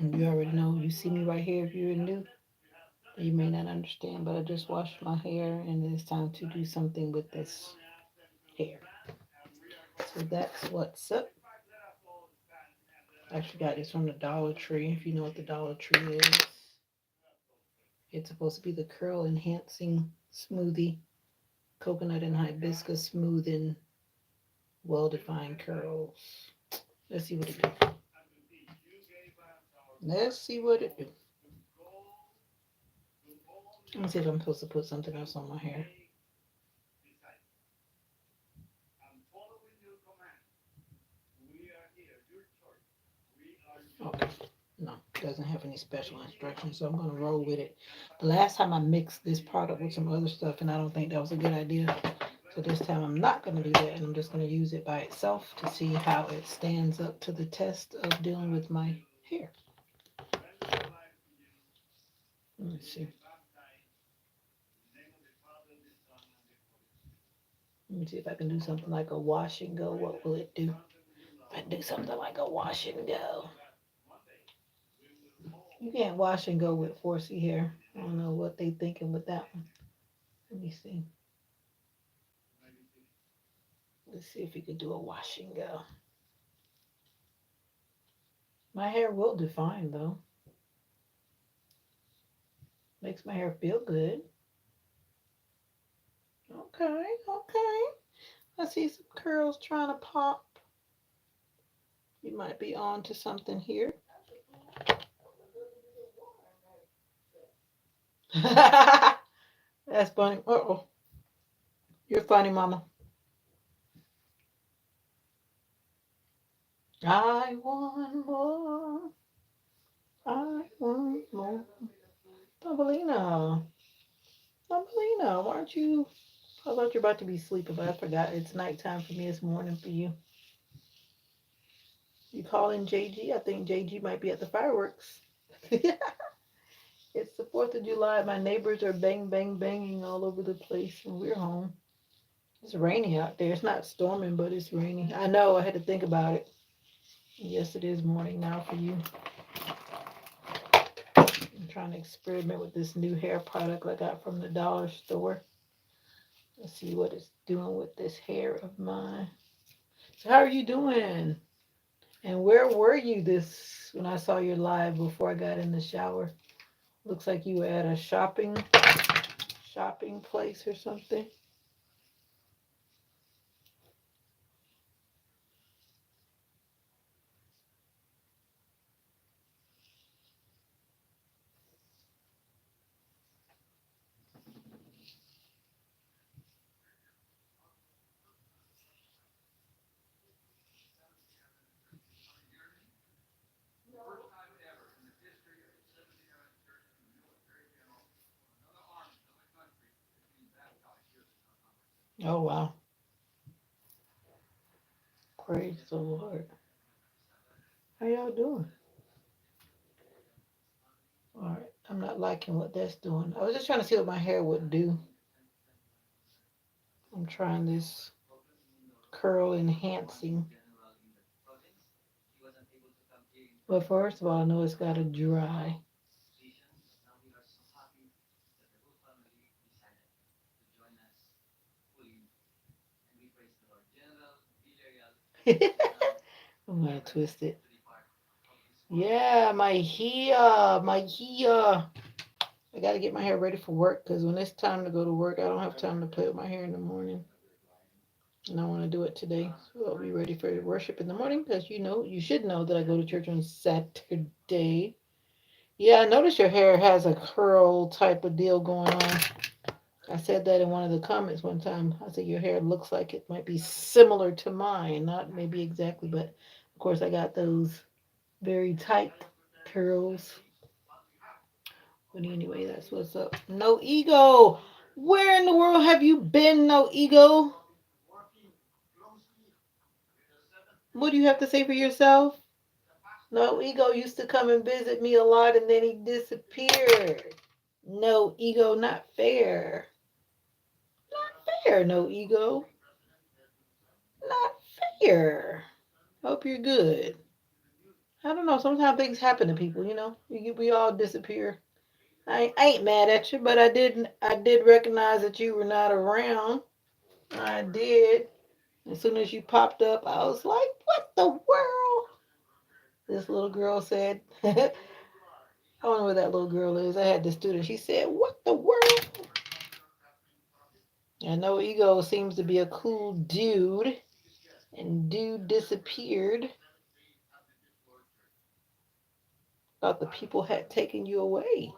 You already know. You see me right here if you're new. You may not understand, but I just washed my hair and it's time to do something with this hair. So that's what's up. I actually got this from the Dollar Tree. If you know what the Dollar Tree is, it's supposed to be the curl enhancing smoothie, coconut and hibiscus smoothing, well defined curls. Let's see what it do. Let's see what it do. Let me see if I'm supposed to put something else on my hair. Okay. No, doesn't have any special instructions, so I'm gonna roll with it. The last time I mixed this product with some other stuff, and I don't think that was a good idea. So this time I'm not gonna do that, and I'm just gonna use it by itself to see how it stands up to the test of dealing with my hair. Let me see. Let me see if I can do something like a wash and go. What will it do? If I do something like a wash and go. You can't wash and go with 4C hair. I don't know what they thinking with that one. Let me see. Let's see if we could do a wash and go. My hair will define though. Makes my hair feel good. Okay, okay. I see some curls trying to pop. You might be on to something here. That's funny. Uh-oh. You're funny, mama. I want more. I want more. Thumbelina. Thumbelina, why aren't you? I thought you're about to be sleeping, but I forgot. It's nighttime for me. It's morning for you. You calling JG? I think JG might be at the fireworks. It's the 4th of July. My neighbors are bang, bang, banging all over the place, and we're home. It's rainy out there. It's not storming, but it's rainy. I know. I had to think about it. Yes, it is morning now for you. I'm trying to experiment with this new hair product I got from the dollar store. Let's see what it's doing with this hair of mine. So, how are you doing? And where were you this when I saw your live before I got in the shower? Looks like you were at a shopping place or something. Oh wow. Praise the Lord. How y'all doing? All right. I'm not liking what that's doing. I was just trying to see what my hair would do. I'm trying this curl enhancing. But first of all, I know it's got to dry. I'm gonna twist it. Yeah, my hair, my hair. I gotta get my hair ready for work because when it's time to go to work, I don't have time to play with my hair in the morning. And I want to do it today. So I'll be ready for worship in the morning because you know, you should know that I go to church on Saturday. Yeah, I notice your hair has a curl type of deal going on. I said that in one of the comments one time. I said your hair looks like it might be similar to mine, not maybe exactly, but of course I got those very tight curls. But anyway, that's what's up. No ego. Where in the world have you been, no ego? What do you have to say for yourself? No ego used to come and visit me a lot and then he disappeared. No ego, not fair. Not fair, no ego. Not fair. Hope you're good. I don't know. Sometimes things happen to people, We all disappear. I ain't mad at you, but I did recognize that you were not around. I did. As soon as you popped up, I was like, what the world? This little girl said, I don't know where that little girl is. I had the student. She said, what the world? I know Ego seems to be a cool dude, and dude disappeared. Thought the people had taken you away.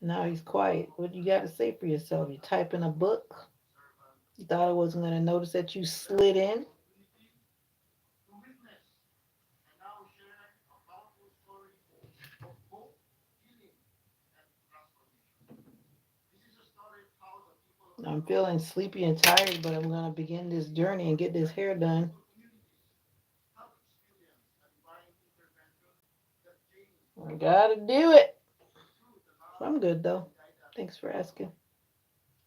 Now he's quiet. What you got to say for yourself? You typing a book? You thought I wasn't going to notice that you slid in? I'm feeling sleepy and tired, but I'm going to begin this journey and get this hair done. I got to do it. I'm good, though. Thanks for asking.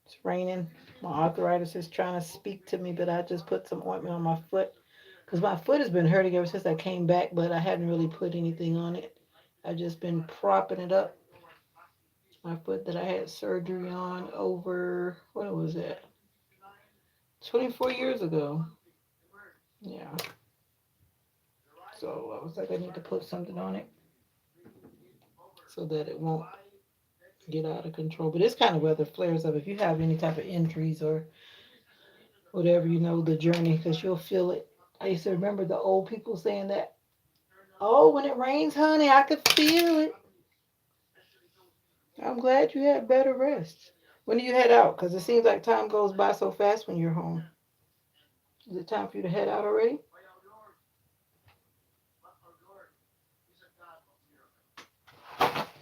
It's raining. My arthritis is trying to speak to me, but I just put some ointment on my foot because my foot has been hurting ever since I came back, but I hadn't really put anything on it. I've just been propping it up. My foot that I had surgery on over, what was it, 24 years ago. Yeah. So I was like, I need to put something on it so that it won't get out of control. But this kind of weather flares up. If you have any type of injuries or whatever, the journey, because you'll feel it. I used to remember the old people saying that, oh, when it rains, honey, I could feel it. I'm glad you had better rest. When do you head out? Because it seems like time goes by so fast when you're home. Is it time for you to head out already?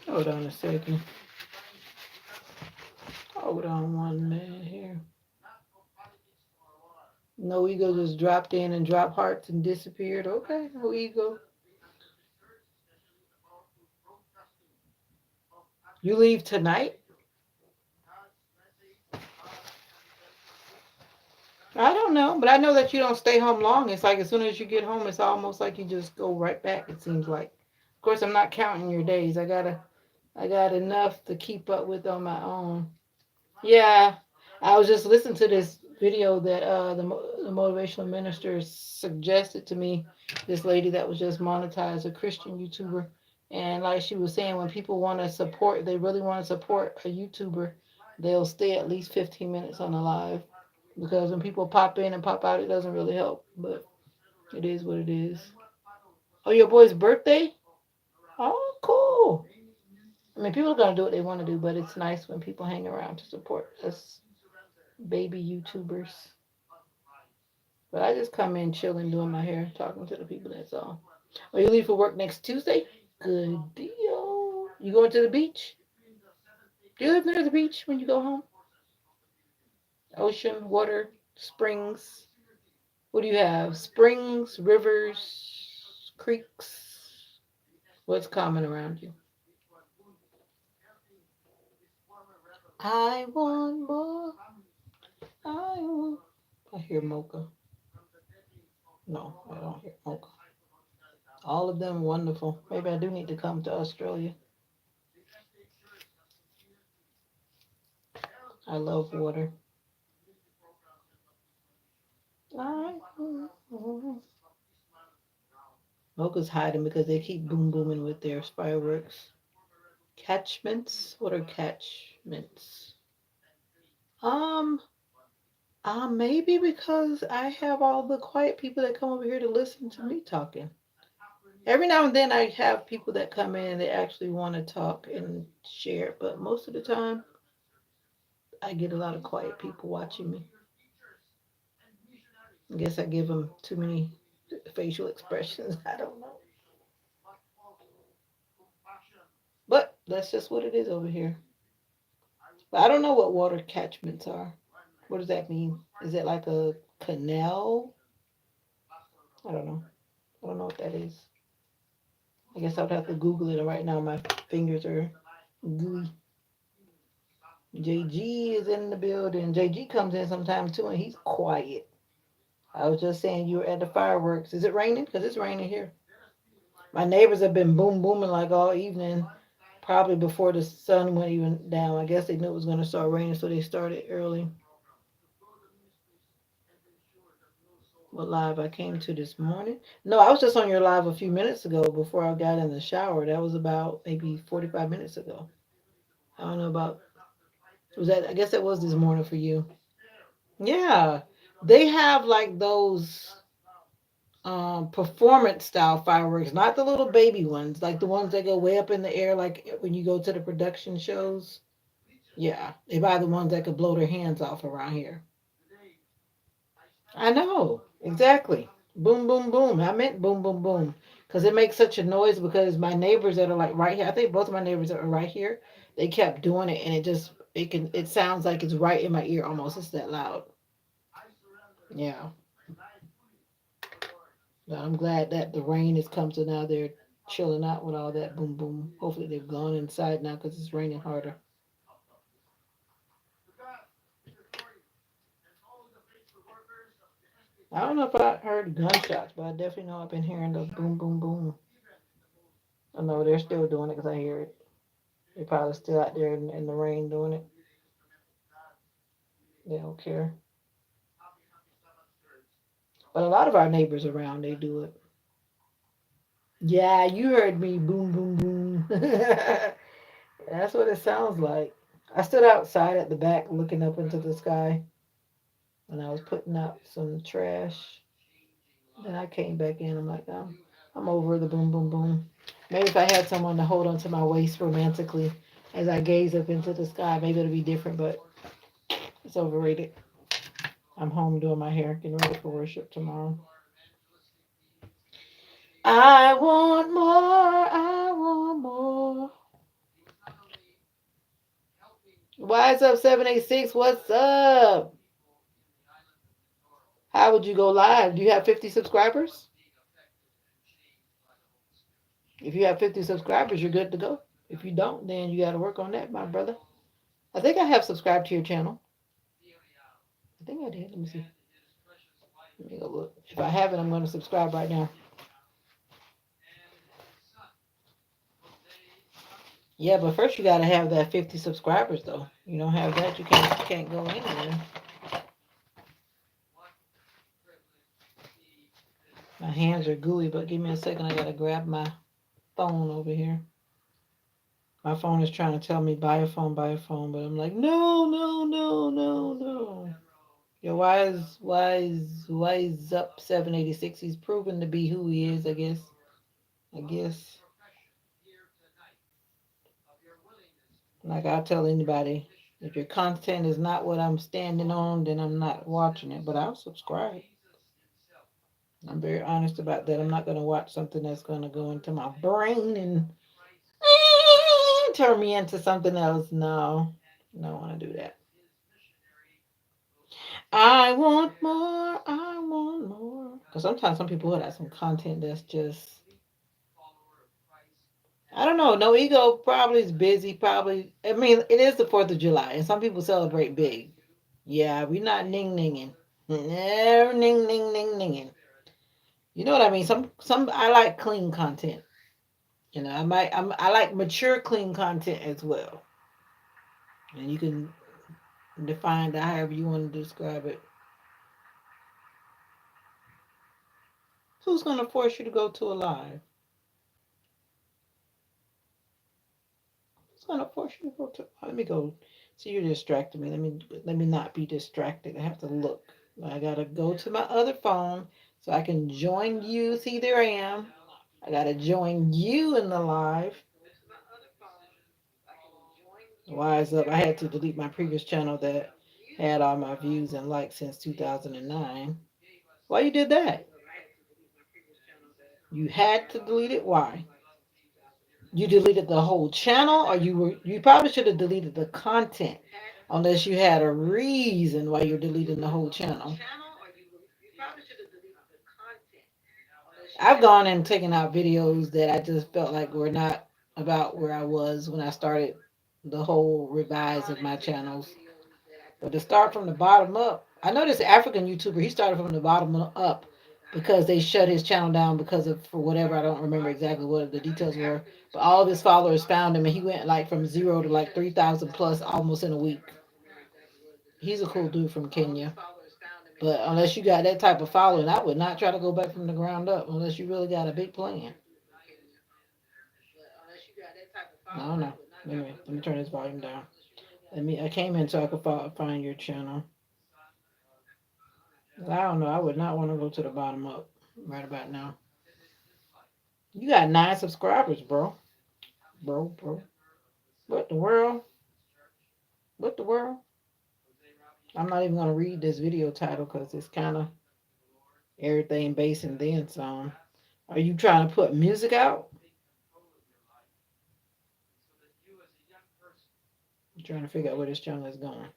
Hold on a second. Hold on one minute here. No ego just dropped in and dropped hearts and disappeared. Okay, no ego. You leave tonight? I don't know, but I know that you don't stay home long. It's like as soon as you get home, it's almost like you just go right back. It seems like. Of course, I'm not counting your days. I got enough to keep up with on my own. Yeah, I was just listening to this video that the motivational minister suggested to me. This lady that was just monetized, a Christian YouTuber, and like she was saying, when people want to support, they really want to support a YouTuber, they'll stay at least 15 minutes on the live because when people pop in and pop out, it doesn't really help. But it is what it is. Oh, your boy's birthday? Oh, cool. I mean, people are gonna do what they want to do, but it's nice when people hang around to support us baby YouTubers. But I just come in chilling, doing my hair, talking to the people. That's all. Oh, you leave for work next Tuesday? Good deal. You going to the beach? Do you live near the beach when you go home? Ocean, water, springs. What do you have? Springs, rivers, creeks. What's common around you? I want more. I want. I hear mocha. No, I don't hear mocha. All of them wonderful. Maybe I do need to come to Australia. I love water. I Mocha's hiding because they keep boom booming with their fireworks. Catchments? What are catchments? Um, maybe because I have all the quiet people that come over here to listen to me talking. Every now and then I have people that come in and they actually want to talk and share, but most of the time I get a lot of quiet people watching me. I guess I give them too many facial expressions. I don't know. But that's just what it is over here. But I don't know what water catchments are. What does that mean? Is it like a canal? I don't know. I don't know what that is. I guess I would have to Google it. And right now my fingers are gooey. JG is in the building. JG comes in sometime too, and he's quiet. I was just saying you were at the fireworks. Is it raining? Because it's raining here. My neighbors have been booming like all evening, probably before the sun went even down. I guess they knew it was going to start raining, so they started early. What live I came to this morning? No, I was just on your live a few minutes ago before I got in the shower. That was about maybe 45 minutes ago. I don't know about, was that, I guess that was this morning for you. Yeah. They have like those performance style fireworks, not the little baby ones, like the ones that go way up in the air, like when you go to the production shows. Yeah, they buy the ones that could blow their hands off around here. I know exactly. Boom, boom, boom. I meant boom, boom, boom, because it makes such a noise. Because my neighbors that are like right here, I think both of my neighbors that are right here, they kept doing it, and it sounds like it's right in my ear almost. It's that loud. Yeah. But I'm glad that the rain has come, so now they're chilling out with all that boom boom. Hopefully they've gone inside now because it's raining harder. I don't know if I heard gunshots, but I definitely know I've been hearing the boom boom boom. I know they're still doing it because I hear it. They're probably still out there in the rain doing it. They don't care. But a lot of our neighbors around, they do it. Yeah, you heard me. Boom boom boom. That's what it sounds like. I stood outside at the back looking up into the sky when I was putting out some trash. Then I came back in. I'm like, I'm over the boom, boom, boom. Maybe if I had someone to hold onto my waist romantically as I gaze up into the sky, maybe it'll be different, but it's overrated. I'm home doing my hair, getting ready for worship tomorrow. I want more. I want more. Wise up 786. What's up? How would you go live? Do you have 50 subscribers? If you have 50 subscribers, you're good to go. If you don't, then you got to work on that, my brother. I think I have subscribed to your channel. I think I did. Let me see. Let me go look. If I haven't, I'm going to subscribe right now. Yeah, but first you got to have that 50 subscribers, though. You don't have that, you can't go anywhere. My hands are gooey, but give me a second. I got to grab my phone over here. My phone is trying to tell me buy a phone, but I'm like, no, no, no, no, no. Yeah, why is up 786? He's proven to be who he is, I guess. I guess. Like I'll tell anybody, if your content is not what I'm standing on, then I'm not watching it. But I'll subscribe. I'm very honest about that. I'm not going to watch something that's going to go into my brain and turn me into something else. No, I don't want to do that. I want more. I want more. Because sometimes some people put out some content that's just, I don't know. No ego probably is busy. Probably, I mean, it is the 4th of July, and some people celebrate big. Yeah, we not ning ninging. Never ning ning ning ninging. You know what I mean? Some I like clean content. I like mature clean content as well. And you can define that however you want to describe it. Who's gonna force you to go to a live? Who's gonna force you to go to? Let me go. See, you're distracting me. Let me not be distracted. I have to look. I gotta go to my other phone so I can join you. See, there I am. I gotta join you in the live. Wise up. I had to delete my previous channel that had all my views and likes since 2009. Why you did that? You had to delete it. Why? You deleted the whole channel, or you probably should have deleted the content, unless you had a reason why you're deleting the whole channel. I've gone and taken out videos that I just felt like were not about where I was when I started the whole revise of my channels. But to start from the bottom up, I know this African YouTuber, he started from the bottom up. because they shut his channel down because of for whatever. I don't remember exactly what the details were. But all of his followers found him, and he went like from zero to like 3,000 plus almost in a week. He's a cool dude from Kenya. But unless you got that type of following, I would not try to go back from the ground up unless you really got a big plan. I don't know. Anyway, let me turn this volume down. I came in so I could find your channel. I don't know. I would not want to go to the bottom up right about now. You got 9 subscribers, bro. Bro. What the world? What the world? I'm not even gonna read this video title because it's kind of everything based and then some. Are you trying to put music out? I'm trying to figure out where this channel is going.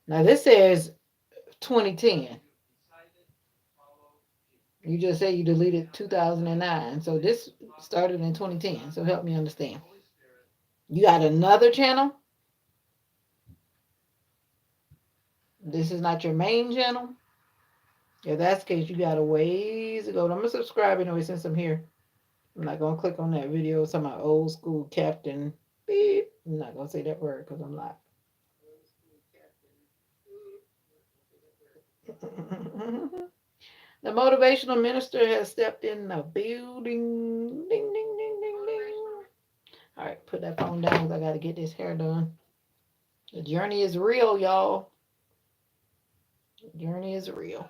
Now this says 2010. You just say you deleted 2009. So this started in 2010. So help me understand. You got another channel? This is not your main channel? If that's the case, you got a ways to go. I'm gonna subscribe anyway since I'm here. I'm not gonna click on that video. It's on my old school captain. Beep. I'm not gonna say that word because I'm not. The motivational minister has stepped in the building. Ding, ding, ding, ding, ding. All right, put that phone down because I got to get this hair done. The journey is real, y'all. The journey is real.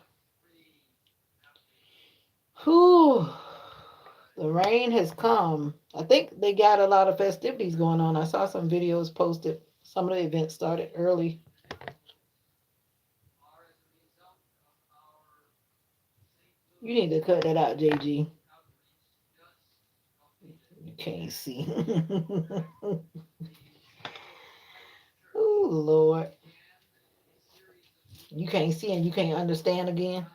Whew. The rain has come. I think they got a lot of festivities going on. I saw some videos posted. Some of the events started early. You need to cut that out, JG. You can't see. Oh, Lord. You can't see and you can't understand again.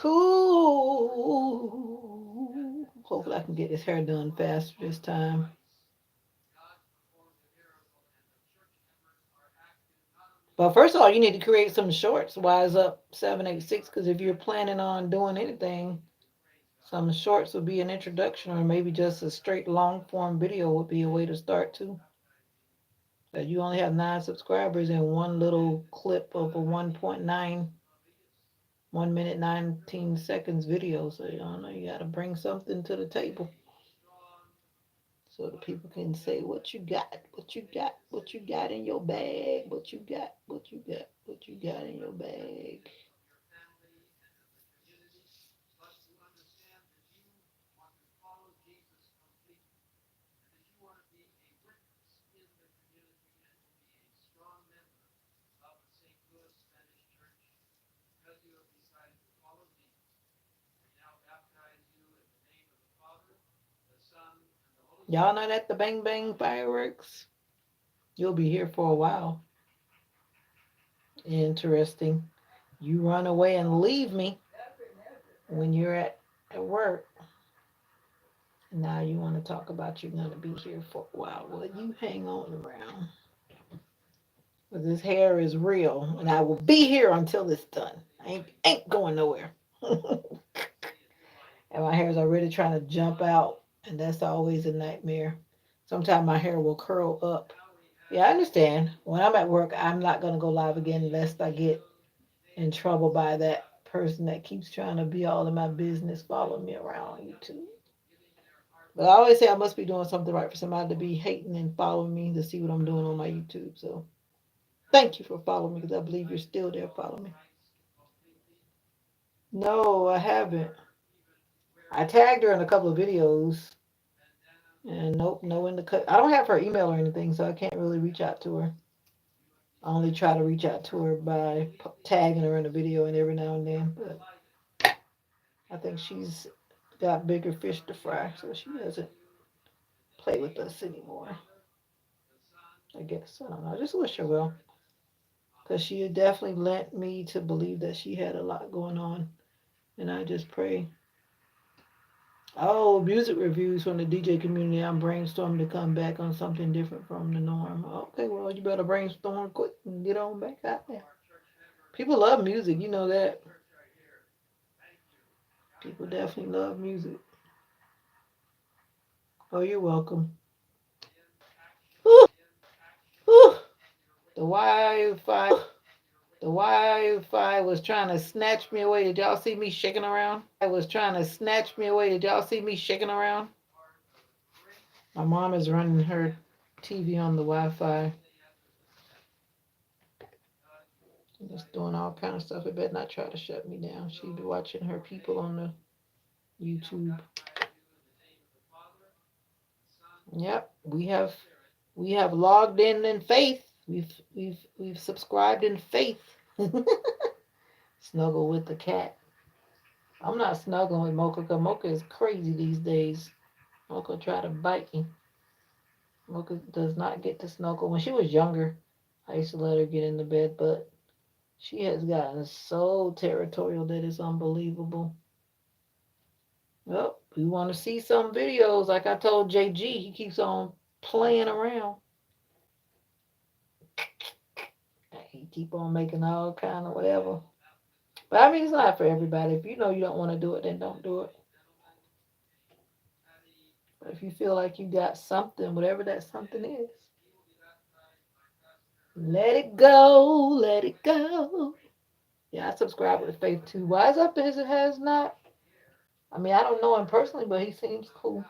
Ooh. Hopefully I can get this hair done faster this time. But first of all, you need to create some shorts. Wise up 786, because if you're planning on doing anything, some shorts would be an introduction, or maybe just a straight long form video would be a way to start too. That you only have 9 subscribers and one little clip of a 1.9 1 minute 19 seconds video. So you don't know you got to bring something to the table so the people can say what you got, what you got, what you got in your bag, what you got, what you got, what you got in your bag. Y'all not at the bang bang fireworks? You'll be here for a while. Interesting. You run away and leave me when you're at work. And now you want to talk about you're going to be here for a while. Well, you hang on around. Because this hair is real. And I will be here until it's done. I ain't going nowhere. And my hair is already trying to jump out. And that's always a nightmare. Sometimes my hair will curl up. Yeah, I understand. When I'm at work, I'm not going to go live again lest I get in trouble by that person that keeps trying to be all in my business, follow me around on YouTube. But I always say I must be doing something right for somebody to be hating and following me to see what I'm doing on my YouTube. So thank you for following me because I believe you're still there following me. No, I haven't. I tagged her in a couple of videos. And nope, no in the cut. I don't have her email or anything, so I can't really reach out to her. I only try to reach out to her by tagging her in a video and every now and then. But I think she's got bigger fish to fry, so she doesn't play with us anymore. I I guess. I don't know. I just wish her well. Because she had definitely led me to believe that she had a lot going on. And I just pray. Oh, music reviews from the DJ community. I'm brainstorming to come back on something different from the norm. Okay, well, you better brainstorm quick and get on back out there. People love music, you know that. People definitely love music. Oh, you're welcome. Whew, whew. The Wi-Fi was trying to snatch me away. Did y'all see me shaking around? My mom is running her TV on the Wi-Fi, just doing all kind of stuff. It better not try to shut me down. She be watching her people on the YouTube. Yep, we have logged in faith. We've subscribed in faith. Snuggle with the cat. I'm not snuggling with Mocha because Mocha is crazy these days. Mocha try to bite me. Mocha does not get to snuggle. When she was younger, I used to let her get in the bed, but she has gotten so territorial that it's unbelievable. Well, we want to see some videos. Like I told JG, he keeps on playing around. He keep on making all kind of whatever. But I mean, it's not for everybody. If you know you don't want to do it, then don't do it. But if you feel like you got something, whatever that something is, let it go, let it go. Yeah, I subscribe with Faith too. Wise Up as it has not. I mean, I don't know him personally, but he seems cool.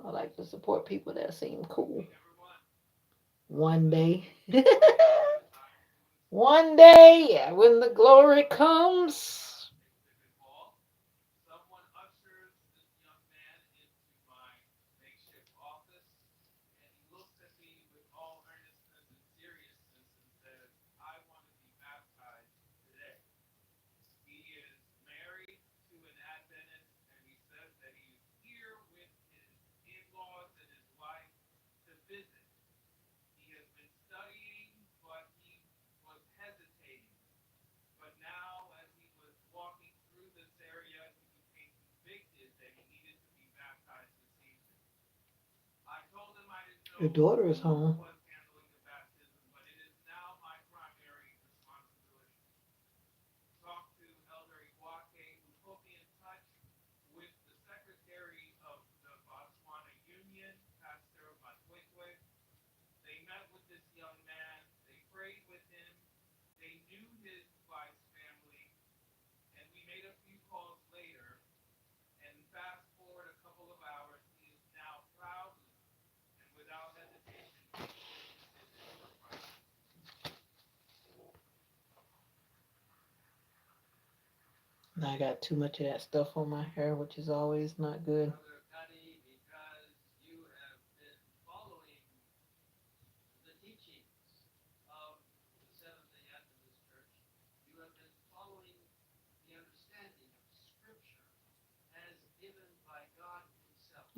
I like to support people that seem cool. One day. One day, yeah, when the glory comes. Your daughter is home. And I got too much of that stuff on my hair, which is always not good.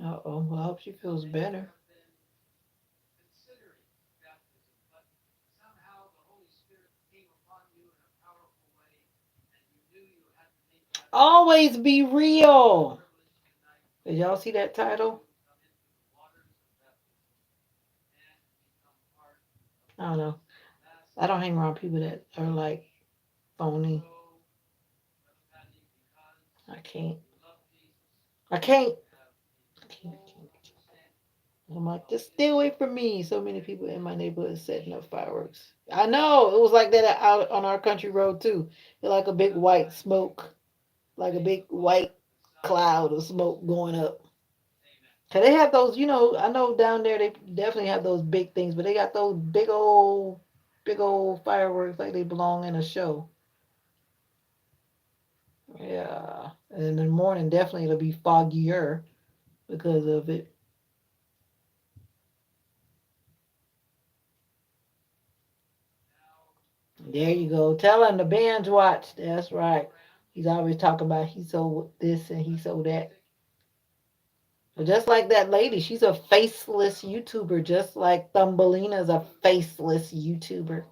Uh oh. Well, I hope she feels better. Always be real. Did y'all see that title? I don't know. I don't hang around people that are like phony. I can't. I can't. I can't. I'm like, just stay away from me. So many people in my neighborhood setting up fireworks. I know it was like that out on our country road too. They're like a big white smoke, like a big white cloud of smoke going up. Cause they have those, I know down there they definitely have those big things, but they got those big old fireworks like they belong in a show. Yeah, and in the morning definitely it'll be foggier because of it. There you go. Tell him to binge watch. That's right. He's always talking about he sold this and he sold that. But just like that lady, she's a faceless YouTuber, just like Thumbelina's a faceless YouTuber.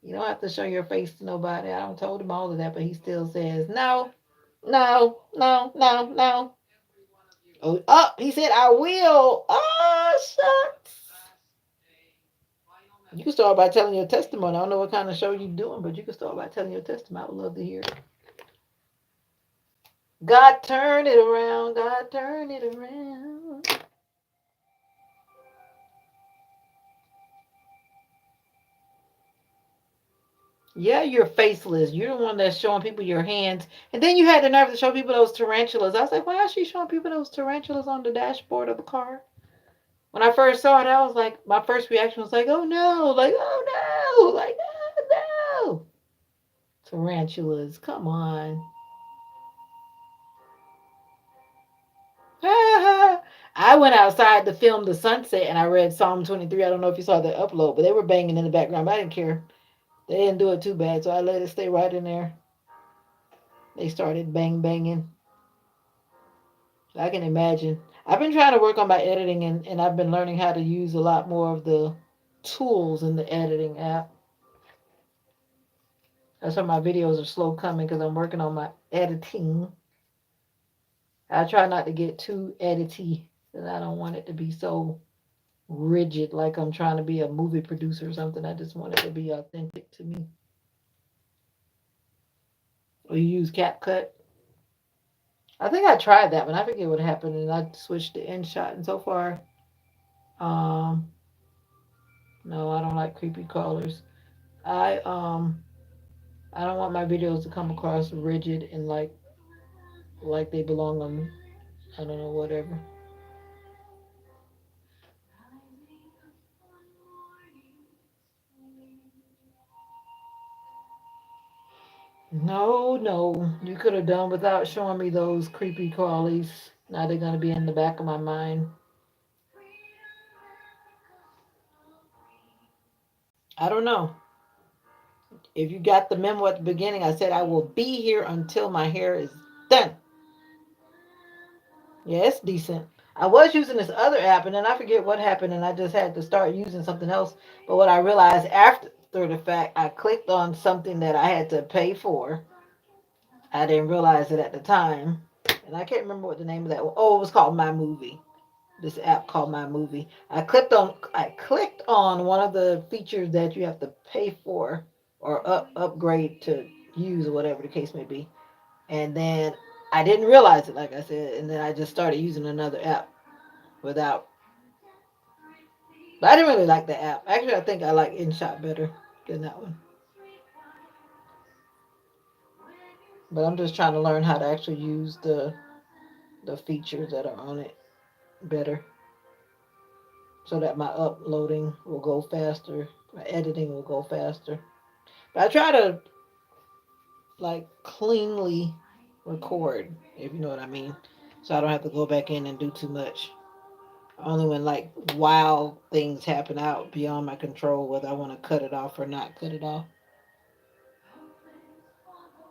You don't have to show your face to nobody. I don't told him all of that, but he still says no, no, no, no, no. Oh, he said I will. Oh, shucks. You can start by telling your testimony. I don't know what kind of show you're doing, but you can start by telling your testimony. I would love to hear it. God turn it around. God turn it around. Yeah, you're faceless. You're the one that's showing people your hands. And then you had the nerve to show people those tarantulas. I was like, why is she showing people those tarantulas on the dashboard of the car? When I first saw it, I was like, my first reaction was like, oh no, like, oh no, like, oh no. Tarantulas, come on. I went outside to film the sunset and I read Psalm 23. I don't know if you saw the upload, but they were banging in the background. But I didn't care. They didn't do it too bad, so I let it stay right in there. They started banging. I can imagine. I've been trying to work on my editing and I've been learning how to use a lot more of the tools in the editing app. That's why my videos are slow coming because I'm working on my editing. I try not to get too edity because I don't want it to be so rigid like I'm trying to be a movie producer or something. I just want it to be authentic to me. Or you use CapCut. I think I tried that, but I forget what happened, and I switched to InShot. And so far, um, no, I don't like creepy crawlers. I I don't want my videos to come across rigid and like they belong on I don't know whatever. No, no, you could have done without showing me those creepy crawlies. Now they're gonna be in the back of my mind. I don't know. If you got the memo at the beginning, I said I will be here until my hair is done. Yeah, it's decent. I was using this other app and then I forget what happened and I just had to start using something else. But what I realized after the fact, I clicked on something that I had to pay for. I didn't realize it at the time. And I can't remember what the name of that was. Oh, it was called My Movie. This app called My Movie. I clicked on one of the features that you have to pay for or upgrade to use or whatever the case may be. And then I didn't realize it, like I said, and then I just started using another app without. But I didn't really like the app. Actually, I think I like InShot better than that one. But I'm just trying to learn how to actually use the features that are on it better, so that my uploading will go faster, my editing will go faster. But I try to like cleanly record, if you know what I mean, so I don't have to go back in and do too much. Only when like wild things happen out beyond my control, whether I want to cut it off or not cut it off.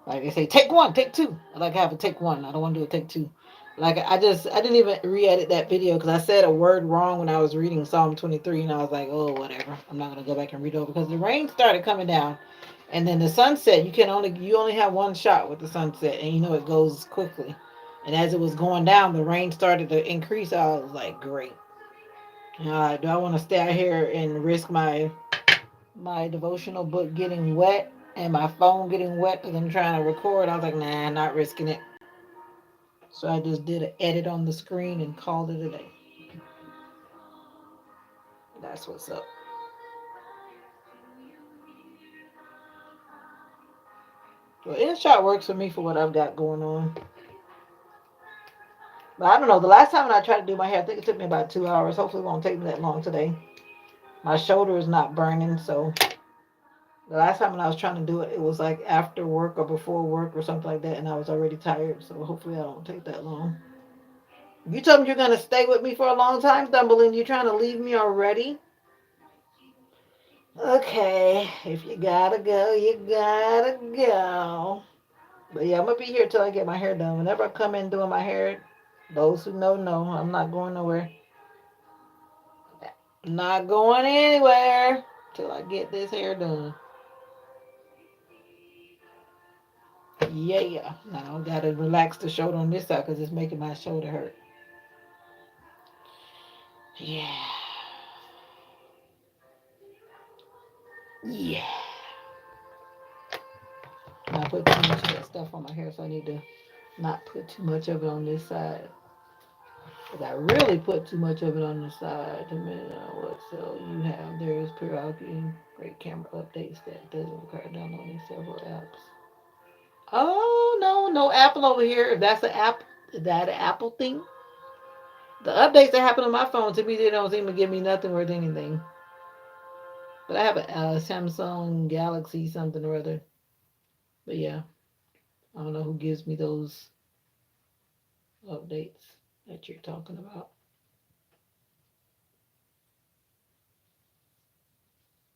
Like they say, take one, take two. I like have a take one. I don't want to do a take two. Like I didn't even re-edit that video because I said a word wrong when I was reading Psalm 23, and I was like, oh whatever. I'm not gonna go back and read over because the rain started coming down, and then the sunset. You only have one shot with the sunset, and you know it goes quickly. And as it was going down, the rain started to increase. I was like, great. Do I want to stay out here and risk my devotional book getting wet and my phone getting wet because I'm trying to record? I was like, nah, not risking it. So I just did an edit on the screen and called it a day. That's what's up. Well, InShot works for me for what I've got going on. But I don't know. The last time when I tried to do my hair, I think it took me about 2 hours. Hopefully, it won't take me that long today. My shoulder is not burning, so the last time when I was trying to do it, it was like after work or before work or something like that, and I was already tired. So hopefully, I don't take that long. You told me you're gonna stay with me for a long time, Dumbledore. You trying to leave me already? Okay, if you gotta go, you gotta go. But yeah, I'm gonna be here till I get my hair done. Whenever I come in doing my hair, Those who know, I'm not going nowhere. Not going anywhere till I get this hair done. Yeah. Now I gotta relax the shoulder on this side because it's making my shoulder hurt. Yeah. Yeah. I put too much of that stuff on my hair, so I need to not put too much of it on this side. Because I really put too much of it on the side. Depending on what cell you have, there is periodically great camera updates that doesn't require downloading several apps. Oh no, no Apple over here. If that's an app, is that an Apple thing? The updates that happen on my phone to me, they don't seem to give me nothing worth anything. But I have a Samsung Galaxy something or other. But yeah, I don't know who gives me those updates that you're talking about.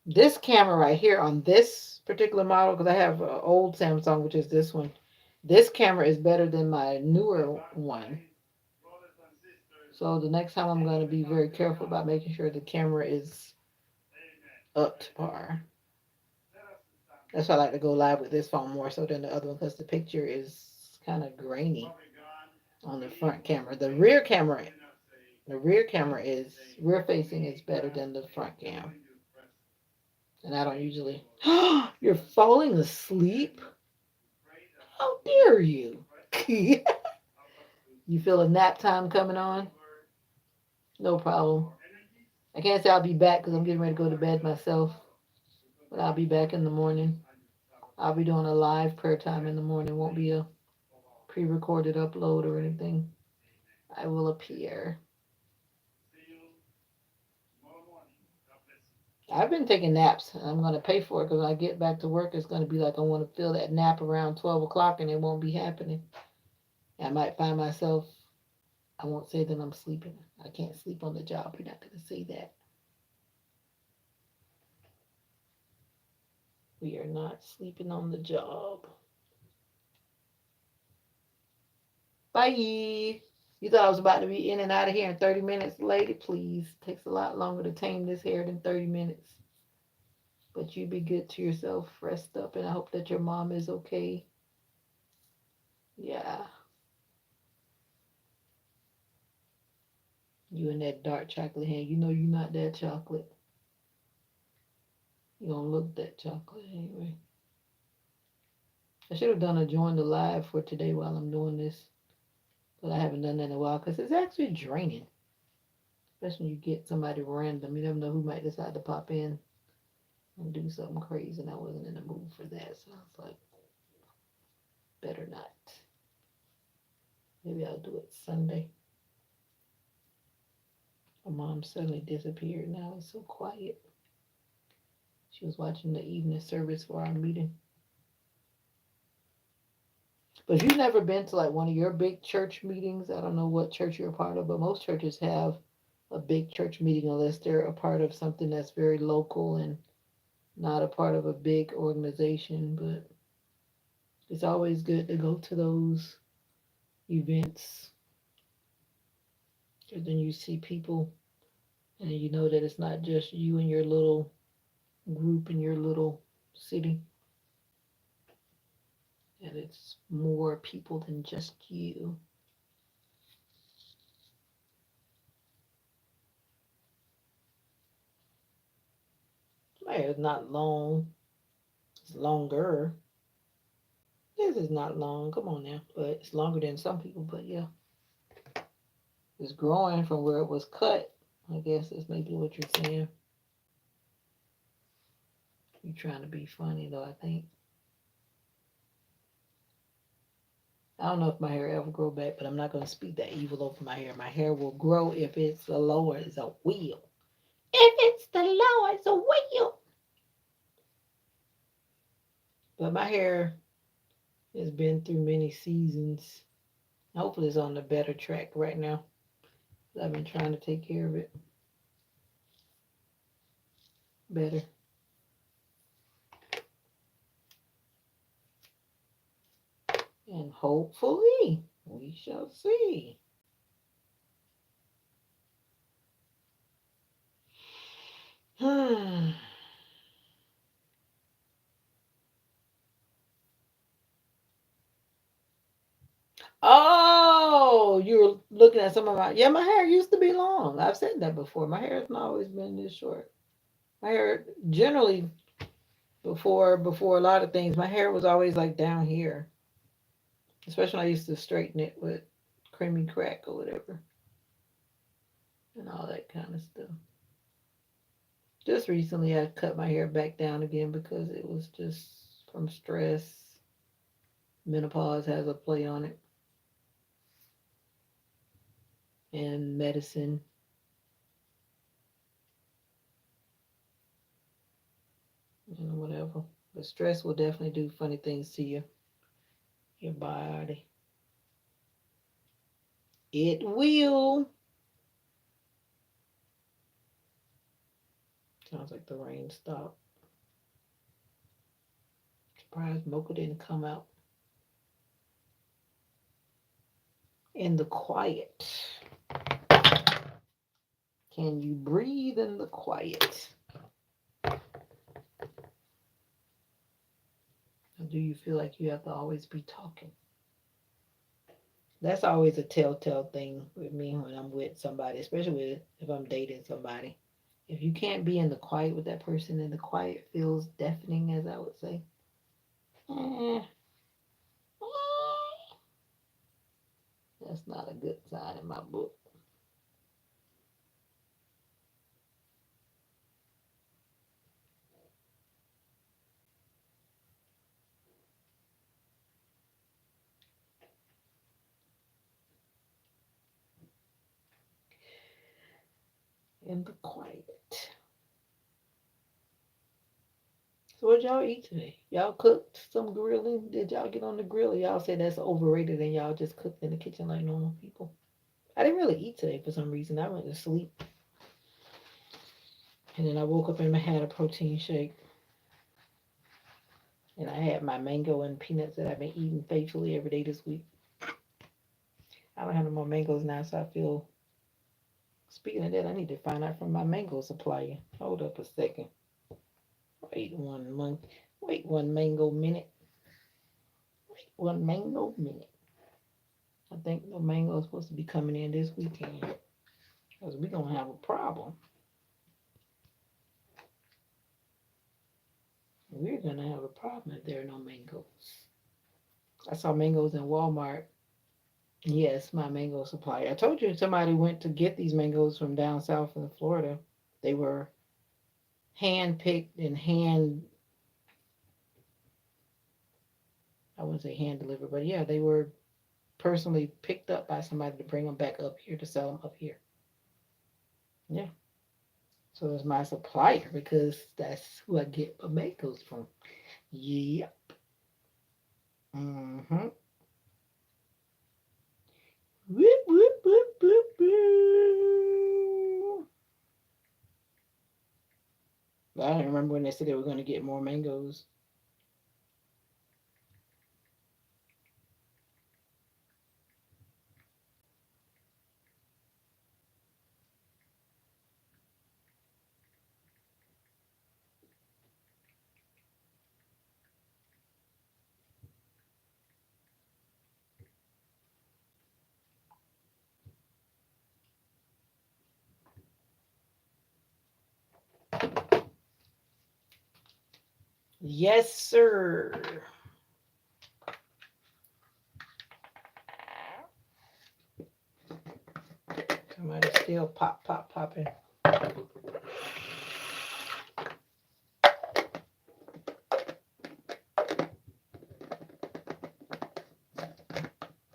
This camera right here on this particular model, because I have an old Samsung, which is this one. This camera is better than my newer one. So the next time I'm going to be very careful about making sure the camera is up to par. That's why I like to go live with this phone more so than the other one because the picture is kind of grainy on the front camera. The rear facing is better than the front cam. And I don't usually. You're falling asleep? How dare you? You feel a nap time coming on? No problem. I can't say I'll be back because I'm getting ready to go to bed myself. But I'll be back in the morning. I'll be doing a live prayer time in the morning. Won't be a pre-recorded upload or anything. I will appear. I've been taking naps. I'm going to pay for it because when I get back to work, it's going to be like I want to feel that nap around 12 o'clock and it won't be happening. I might find myself, I won't say that I'm sleeping. I can't sleep on the job. You're not going to say that. We are not sleeping on the job. Bye. You thought I was about to be in and out of here in 30 minutes, lady? Please. It takes a lot longer to tame this hair than 30 minutes. But you be good to yourself. Rest up, and I hope that your mom is okay. Yeah. You and that dark chocolate hand. You know you're not that chocolate. You don't look that chocolate anyway. I should have done a join the live for today while I'm doing this. But I haven't done that in a while because it's actually draining. Especially when you get somebody random. You never know who might decide to pop in and do something crazy. And I wasn't in the mood for that. So I was like, better not. Maybe I'll do it Sunday. My mom suddenly disappeared. Now it's so quiet. She was watching the evening service for our meeting. But if you've never been to like one of your big church meetings, I don't know what church you're a part of, but most churches have a big church meeting unless they're a part of something that's very local and not a part of a big organization. But it's always good to go to those events. Because then you see people and you know that it's not just you and your little group in your little city. And it's more people than just you. My hair is not long. It's longer. This is not long. Come on now. But it's longer than some people. But yeah. It's growing from where it was cut. I guess that's maybe what you're saying. You're trying to be funny though, I think. I don't know if my hair ever grow back, but I'm not going to speak that evil over my hair. My hair will grow if it's the Lord's a will. If it's the Lord's a will. But my hair has been through many seasons. Hopefully it's on the better track right now. I've been trying to take care of it better. And hopefully we shall see. Oh, you were looking at some of my. Yeah, my hair used to be long. I've said that before. My hair has not always been this short. My hair generally before a lot of things, my hair was always like down here. Especially when I used to straighten it with creamy crack or whatever and all that kind of stuff. Just recently, I cut my hair back down again because it was just from stress. Menopause has a play on it, and medicine and whatever. But stress will definitely do funny things to your body. It will. Sounds like the rain stopped. Surprised Mocha didn't come out in the quiet. Can you breathe in the quiet? Or do you feel like you have to always be talking? That's always a telltale thing with me when I'm with somebody, especially if I'm dating somebody. If you can't be in the quiet with that person and the quiet feels deafening, as I would say, eh, that's not a good sign in my book. In the quiet. So what y'all eat today? Y'all cooked some grilling? Did y'all get on the grill? Or y'all say that's overrated and y'all just cooked in the kitchen like normal people? I didn't really eat today for some reason. I went to sleep and then I woke up and I had a protein shake. And I had my mango and peanuts that I've been eating faithfully every day this week. I don't have no more mangoes now, so I feel. Speaking of that, I need to find out from my mango supplier. Hold up a second. Wait one month. Wait one mango minute. Wait one mango minute. I think the mango is supposed to be coming in this weekend. Because we're going to have a problem. We're going to have a problem if there are no mangoes. I saw mangoes in Walmart. Yes, my mango supplier. I told you somebody went to get these mangoes from down south in Florida. They were hand picked and I wouldn't say hand delivered, but yeah, they were personally picked up by somebody to bring them back up here to sell them up here. Yeah. So it's my supplier because that's who I get my mangoes from. Yeah. Mm-hmm. Whoop, whoop, whoop, whoop, whoop. I don't remember when they said they were going to get more mangoes. Yes, sir. Somebody still popping.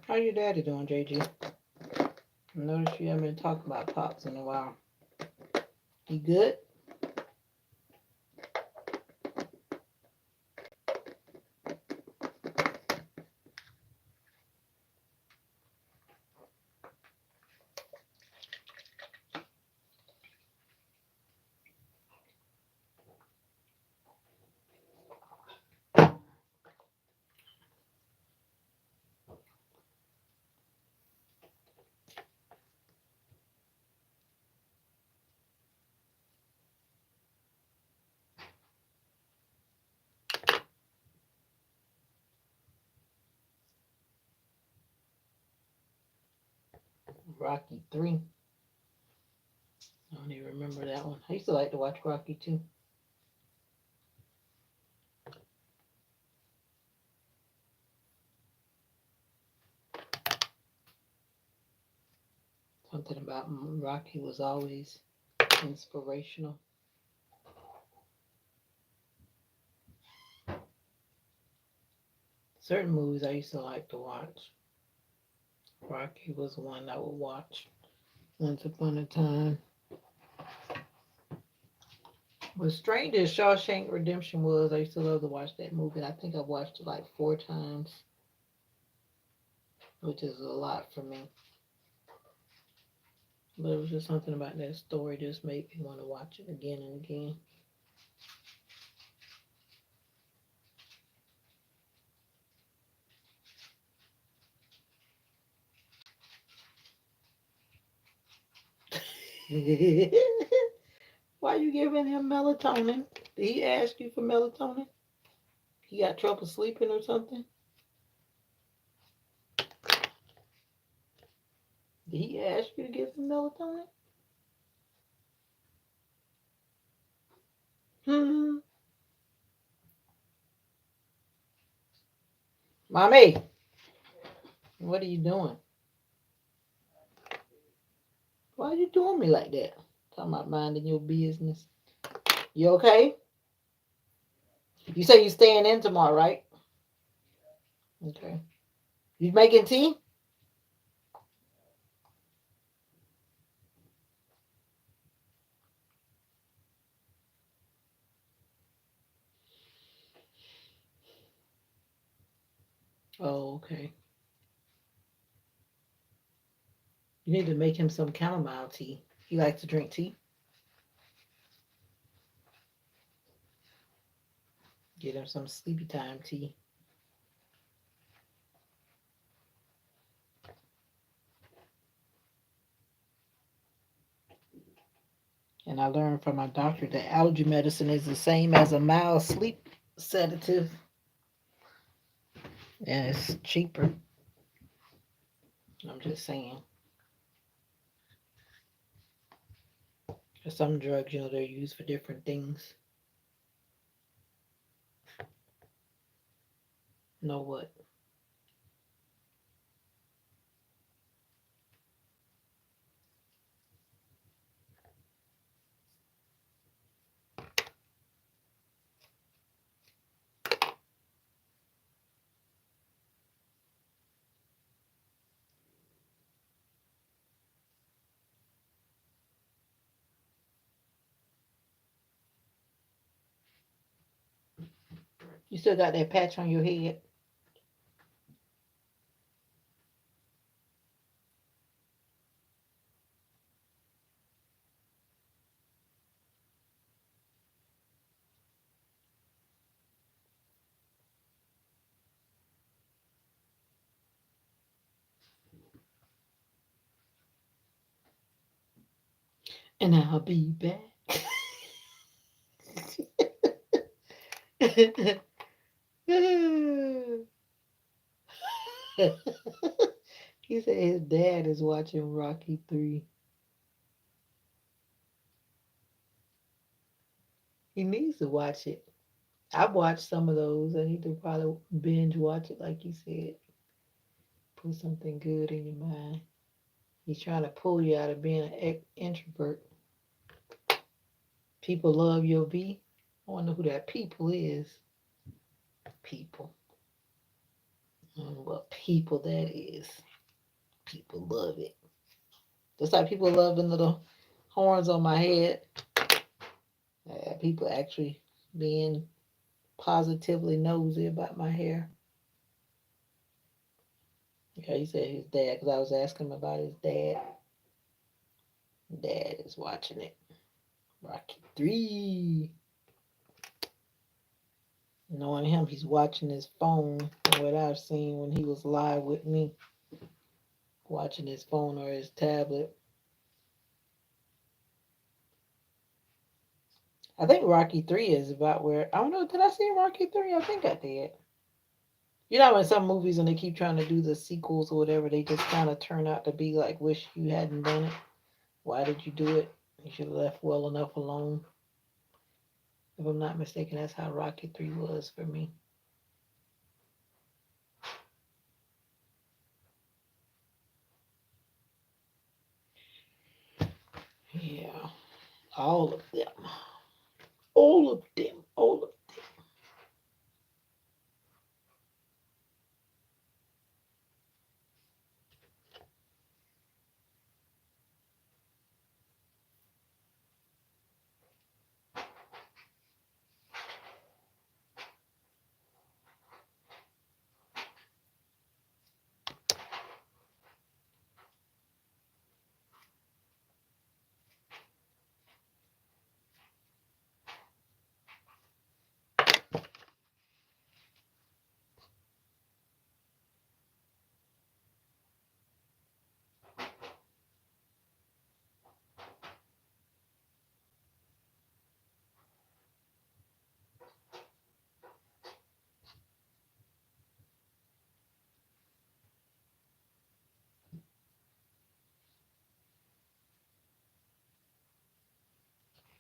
How your daddy doing, JG? I noticed you haven't been talking about pops in a while. He good? Rocky 3. I don't even remember that one. I used to like to watch Rocky too. Something about Rocky was always inspirational. Certain movies I used to like to watch. Rocky was one I would watch once upon a time. But strange as Shawshank Redemption was, I used to love to watch that movie. I think I watched it like 4 times, which is a lot for me. But it was just something about that story just made me want to watch it again and again. Why you giving him melatonin? Did he ask you for melatonin? He got trouble sleeping or something? Did he ask you to give him melatonin? Hmm. Mommy, what are you doing? Why are you doing me like that? Talking about minding your business. You okay? You say you staying in tomorrow, right? Okay. You making tea? Oh, okay. You need to make him some chamomile tea. He likes to drink tea. Get him some sleepy time tea. And I learned from my doctor that allergy medicine is the same as a mild sleep sedative. And it's cheaper. I'm just saying. For some drugs, they're used for different things. Know what? You still got that patch on your head? And I'll be back. He said his dad is watching Rocky 3. He needs to watch it. I've watched some of those. I need to probably binge watch it, like you said. Put something good in your mind. He's trying to pull you out of being an introvert. People love your V. I wonder who that people is. People. I don't know what people that is. People love it. Just like people love the little horns on my head. People actually being positively nosy about my hair. Yeah, he said his dad, because I was asking him about his dad. Dad is watching it. Rocky 3. Knowing him, he's watching his phone. From what I've seen when he was live with me, watching his phone or his tablet. I think Rocky 3 is about where, I don't know, did I see Rocky 3? I think I did. You know, in some movies, when they keep trying to do the sequels or whatever, they just kind of turn out to be like, wish you hadn't done it. Why did you do it? You should have left well enough alone. If I'm not mistaken, that's how Rocky 3 was for me. Yeah, all of them. All of them. All of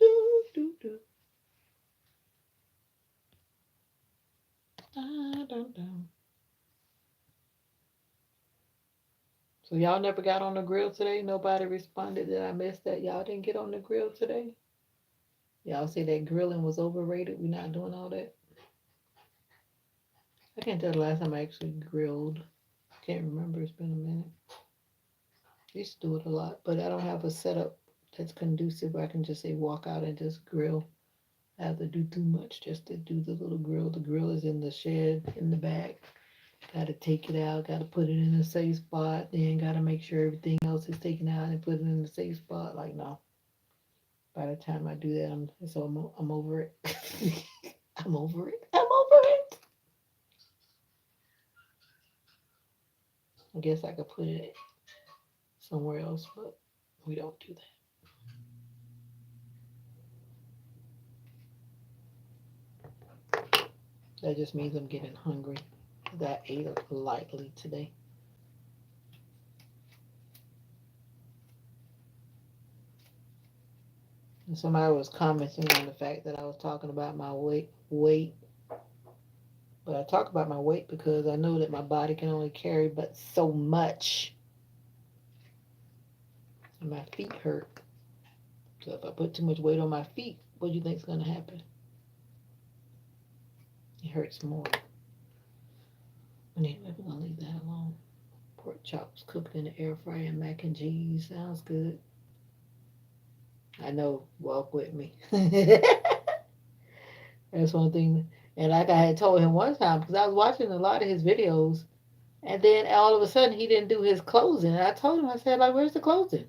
do, do, do. Da, da, da. So y'all never got on the grill today? Nobody responded that I missed that. Y'all didn't get on the grill today? Y'all say that grilling was overrated. We're not doing all that. I can't tell the last time I actually grilled. Can't remember. It's been a minute. I used to do it a lot, but I don't have a setup that's conducive where I can just say walk out and just grill. I have to do too much just to do the little grill. The grill is in the shed in the back. Got to take it out. Got to put it in a safe spot. Then got to make sure everything else is taken out and put it in the safe spot. Like no. By the time I do that, I'm over it. I'm over it. I'm over it. I guess I could put it somewhere else, but we don't do that. That just means I'm getting hungry. That I ate lightly today. And somebody was commenting on the fact that I was talking about my weight. But I talk about my weight because I know that my body can only carry but so much. And my feet hurt. So if I put too much weight on my feet, what do you think is going to happen? It hurts more. But anyway, we're going to leave that alone. Pork chops cooked in the air fryer and mac and cheese. Sounds good. I know. Walk with me. That's one thing. And like I had told him one time, because I was watching a lot of his videos, and then all of a sudden he didn't do his closing. And I told him, I said, like, where's the closing?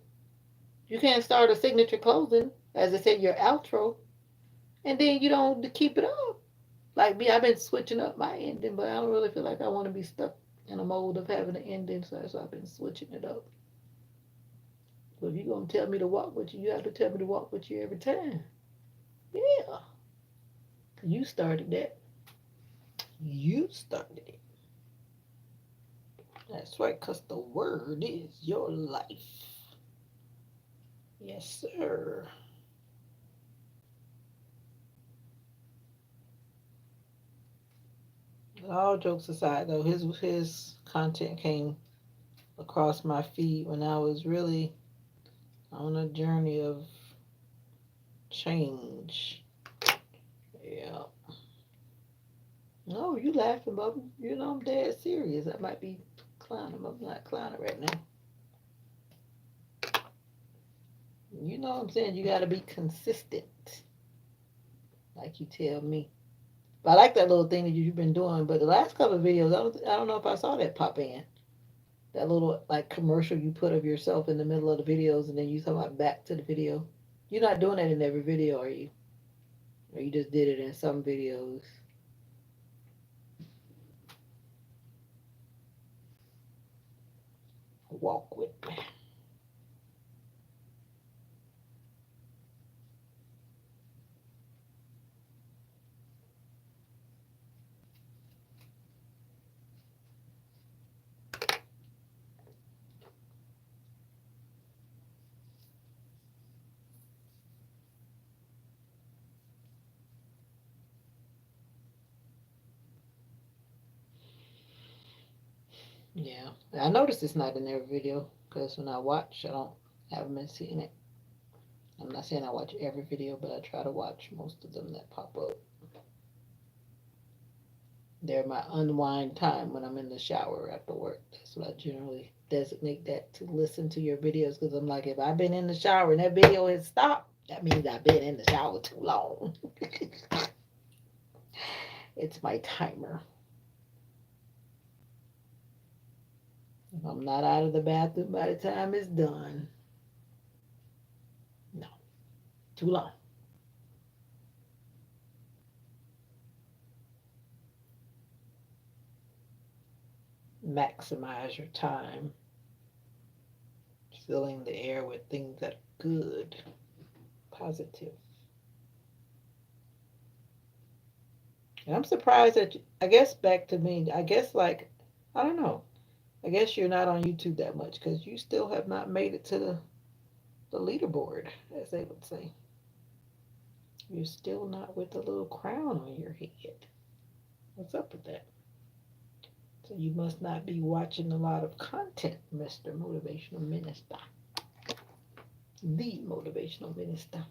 You can't start a signature closing, as I said, your outro, and then you don't keep it up. Like me, I've been switching up my ending, but I don't really feel like I want to be stuck in a mold of having an ending, so that's why I've been switching it up. So if you're going to tell me to walk with you, you have to tell me to walk with you every time. Yeah. You started that. You started it. That's right, because the word is your life. Yes, sir. All jokes aside, though, his content came across my feed when I was really on a journey of change. Yeah. No, you laughing, Bubba. You know I'm dead serious. I might be clowning, but I'm not clowning right now. You know what I'm saying? You got to be consistent, like you tell me. But I like that little thing that you've been doing. But the last couple of videos, I don't know if I saw that pop in. That little like commercial you put of yourself in the middle of the videos, and then you talk about back to the video. You're not doing that in every video, are you? Or you just did it in some videos? Walk with me. Yeah, I noticed it's not in every video because when I watch, I haven't been seeing it. I'm not saying I watch every video, but I try to watch most of them that pop up. They're my unwind time when I'm in the shower after work. That's what I generally designate that to listen to your videos because I'm like, if I've been in the shower and that video has stopped, that means I've been in the shower too long. It's my timer. If I'm not out of the bathroom by the time it's done, no, too long. Maximize your time, filling the air with things that are good, positive. And I'm surprised that, I guess back to me, I guess like, I don't know. I guess you're not on YouTube that much because you still have not made it to the leaderboard, as they would say. You're still not with the little crown on your head. What's up with that? So you must not be watching a lot of content, Mr. Motivational Minister. The Motivational Minister.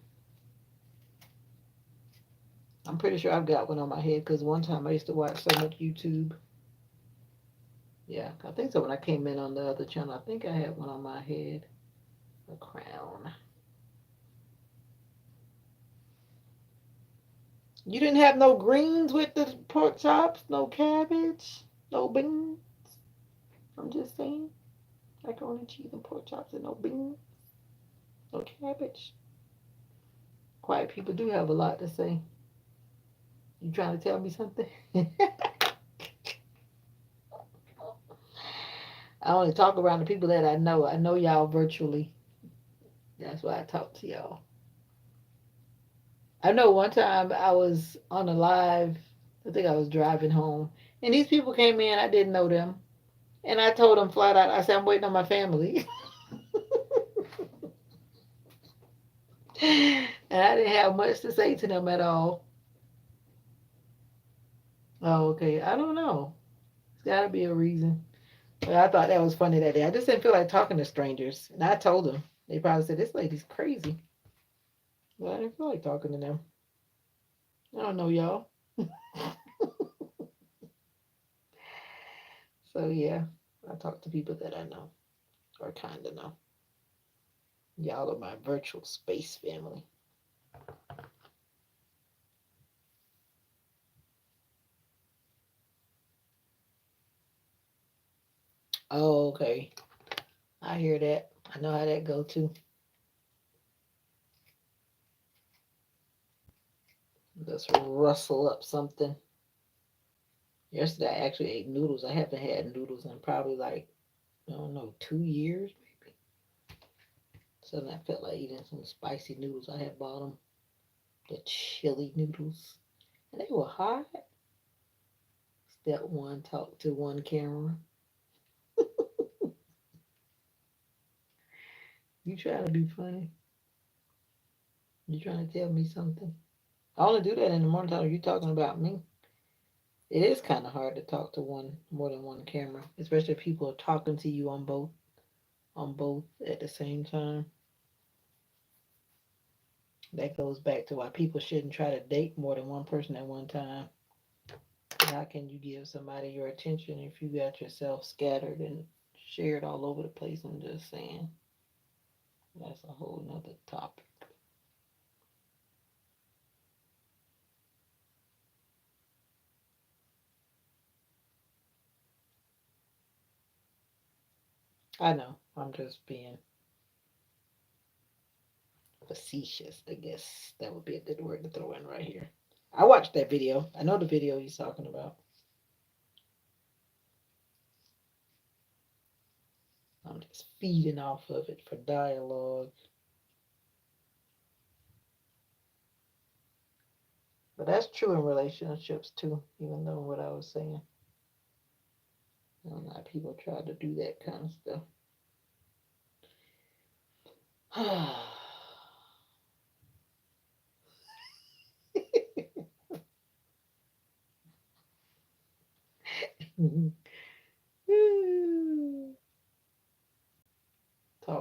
I'm pretty sure I've got one on my head because one time I used to watch so much YouTube. Yeah, I think so. When I came in on the other channel, I think I had one on my head. A crown. You didn't have no greens with the pork chops, no cabbage, no beans. I'm just saying, macaroni, cheese, and pork chops, and no beans, no cabbage. Quiet people do have a lot to say. You trying to tell me something? I only talk around the people that I know. I know y'all virtually. That's why I talk to y'all. I know one time I was on a live, I think I was driving home, and these people came in, I didn't know them. And I told them flat out, I said, I'm waiting on my family. And I didn't have much to say to them at all. Oh, okay. I don't know. It's got to be a reason. But I thought that was funny that day. I just didn't feel like talking to strangers. And I told them. They probably said, this lady's crazy. But I didn't feel like talking to them. I don't know y'all. So, yeah, I talk to people that I know or kind of know. Y'all are my virtual space family. Oh, okay. I hear that. I know how that go too. Just rustle up something. Yesterday I actually ate noodles. I haven't had noodles in probably like, I don't know, 2 years maybe. So I felt like eating some spicy noodles. I had bought them, the chili noodles. And they were hot. Step one, talk to one camera. You trying to be funny? You trying to tell me something? I only do that in the morning time. You talking about me? It is kind of hard to talk to one more than one camera, especially if people are talking to you on both at the same time. That goes back to why people shouldn't try to date more than one person at one time. How can you give somebody your attention if you got yourself scattered and shared all over the place? I'm just saying. That's a whole nother topic. I know. I'm just being facetious, I guess. That would be a good word to throw in right here. I watched that video. I know the video he's talking about. I'm just feeding off of it for dialogue. But that's true in relationships too, even though what I was saying. I don't know how people try to do that kind of stuff.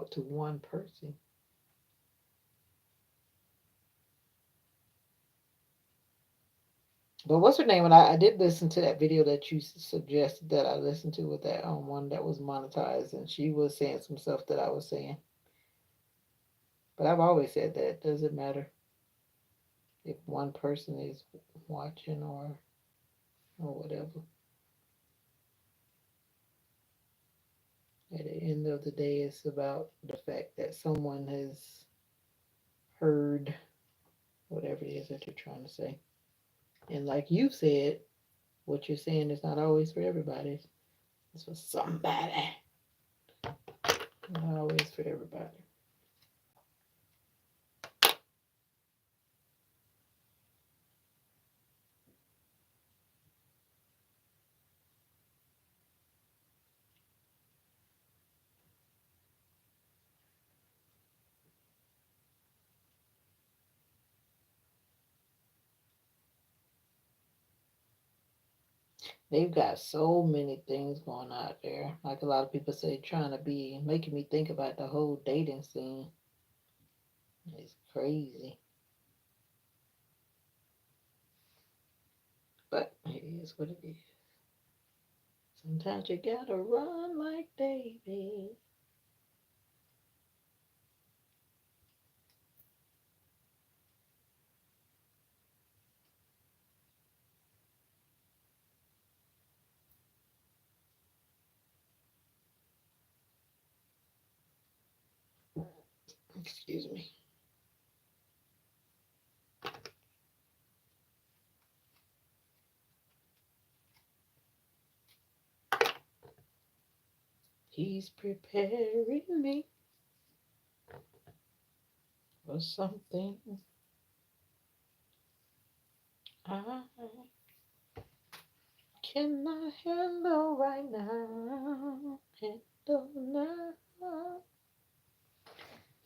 yourself to one person. But what's her name? And I did listen to that video that you suggested that I listened to with that one that was monetized, and she was saying some stuff that I was saying. But I've always said that it doesn't matter if one person is watching or whatever. At the end of the day, it's about the fact that someone has heard whatever it is that you're trying to say. And like you said, what you're saying is not always for everybody. It's for somebody. Not always for everybody. They've got so many things going out there. Like a lot of people say, trying to be making me think about the whole dating scene. It's crazy. But it is what it is. Sometimes you gotta run like David. Excuse me. He's preparing me for something I cannot handle right now. Handle now.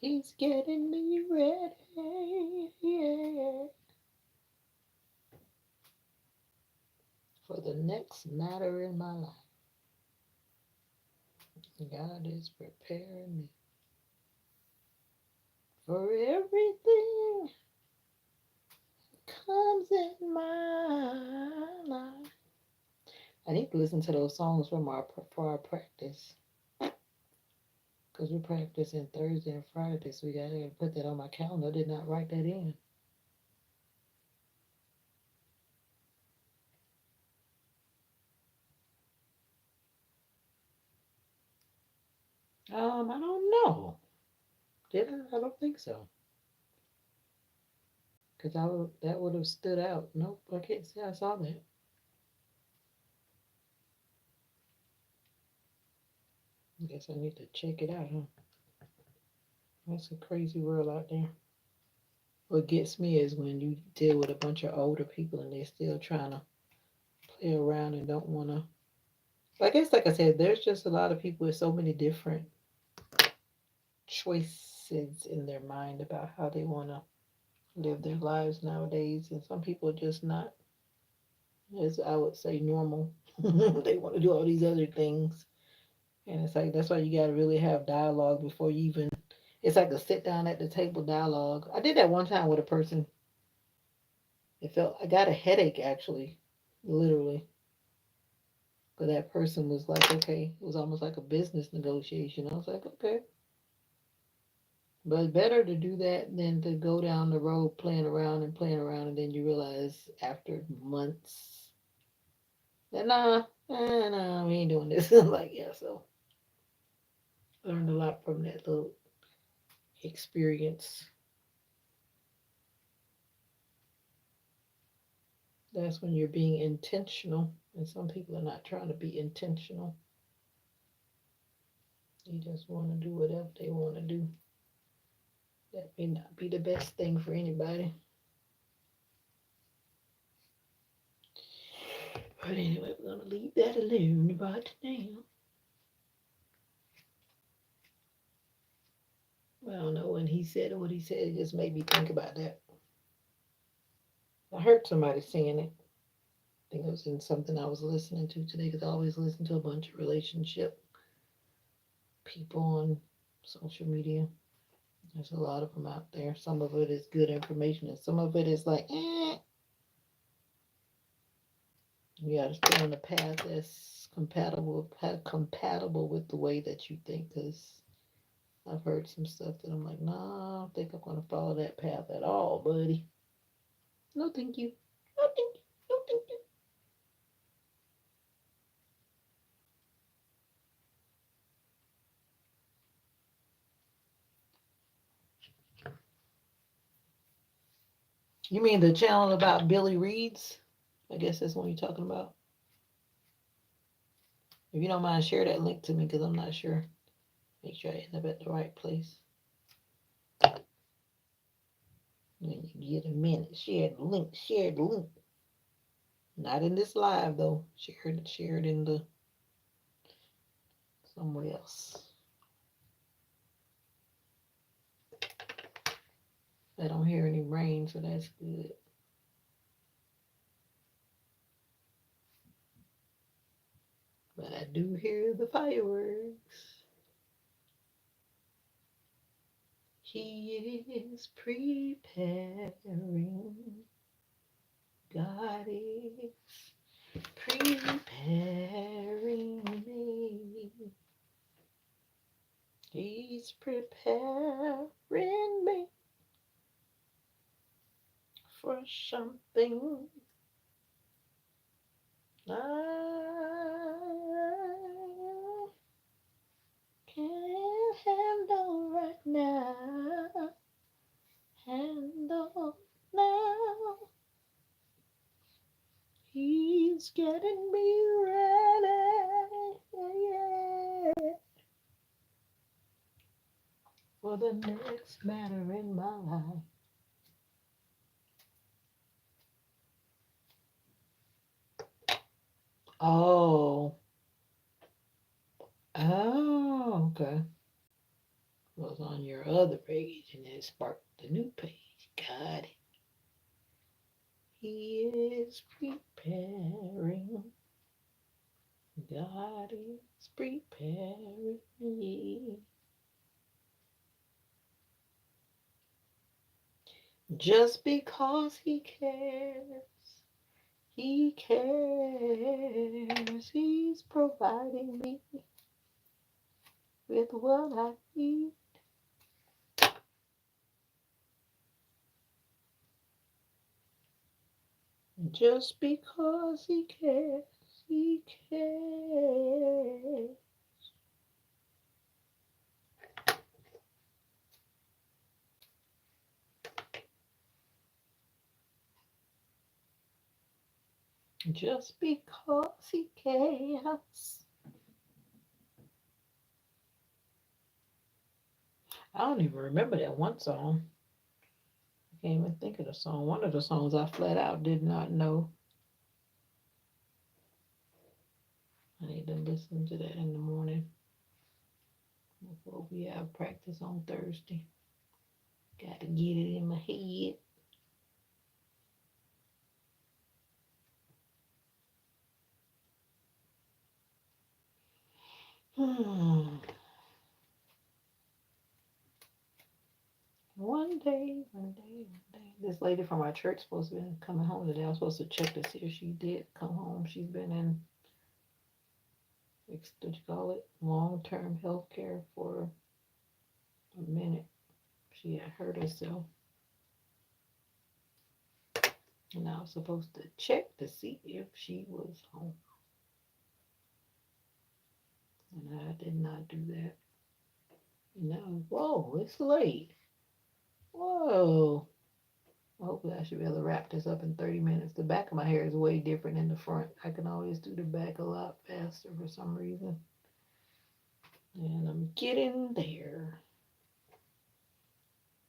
He's getting me ready, yeah, for the next matter in my life. God is preparing me for everything comes in my life. I need to listen to those songs for our practice. Because we're practicing Thursday and Friday this week. I gotta put that on my calendar. I did not write that in. I don't know. Did I? I don't think so. Because that would have stood out. Nope, I can't say I saw that. I guess I need to check it out, huh? That's a crazy world out there. What gets me is when you deal with a bunch of older people and they're still trying to play around and don't want to. I guess, like I said, there's just a lot of people with so many different choices in their mind about how they want to live their lives nowadays. And some people are just not, as I would say, normal. They want to do all these other things. And it's like, that's why you got to really have dialogue before you even. It's like a sit down at the table dialogue. I did that one time with a person. I got a headache actually, literally. But that person was like, okay, it was almost like a business negotiation. I was like, okay. But it's better to do that than to go down the road playing around, and then you realize after months that nah, we ain't doing this. Like, yeah, so learned a lot from that little experience. That's when you're being intentional, and some people are not trying to be intentional. They just want to do whatever they want to do. That may not be the best thing for anybody. But anyway, we're gonna leave that alone about now. I don't know when he said what he said. It just made me think about that. I heard somebody saying it. I think it was in something I was listening to today because I always listen to a bunch of relationship people social media. There's a lot of them out there. Some of it is good information, and some of it is like, you got to stay on the path that's compatible with the way that you think. Because I've heard some stuff that I'm like, nah, I don't think I'm gonna follow that path at all, buddy. No, thank you. No, thank you. No, thank you. You mean the channel about Billy Reed's? I guess that's what you're talking about. If you don't mind, share that link to me because I'm not sure. Make sure I end up at the right place. When you get a minute, share the link. Share the link. Not in this live though. Share it in the somewhere else. I don't hear any rain, so that's good. But I do hear the fireworks. He is preparing. God is preparing me. He's preparing me for something I can't handle right now. Handle now. He's getting me ready, yeah, for the next matter in my life. Oh, okay. Was on your other page and it sparked the new page. Got it. He is preparing. God is preparing me. Just because he cares. He cares. He's providing me with what I need. Just because he cares. He cares. Just because he cares. I don't even remember that one song. I can't even think of the song. One of the songs I flat out did not know. I need to listen to that in the morning before we have practice on Thursday. Got to get it in my head. Hmm. One day. This lady from our church supposed to be coming home today. I was supposed to check to see if she did come home. She's been in, what you call it, long-term health care for a minute. She had hurt herself. And I was supposed to check to see if she was home. And I did not do that. No, whoa, it's late. Whoa. Hopefully I should be able to wrap this up in 30 minutes. The back of my hair is way different than the front. I can always do the back a lot faster for some reason. And I'm getting there.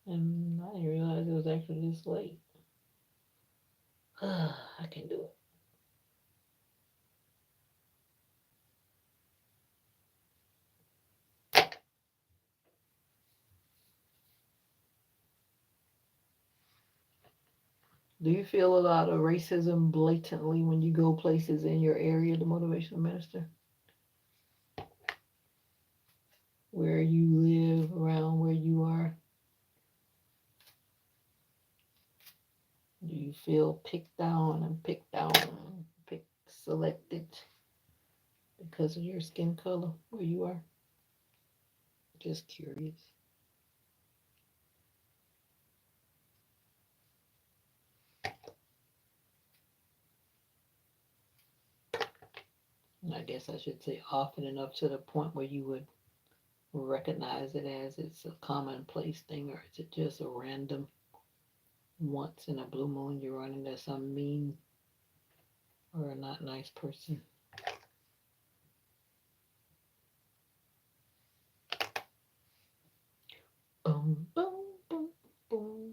And I didn't realize it was actually this late. I can do it. Do you feel a lot of racism blatantly when you go places in your area, the motivational minister? Where you live around where you are? Do you feel picked on and picked, selected because of your skin color where you are? Just curious. I guess I should say often enough to the point where you would recognize it as it's a commonplace thing, or is it just a random once in a blue moon you're running into some mean or a not nice person? Boom, boom, boom, boom.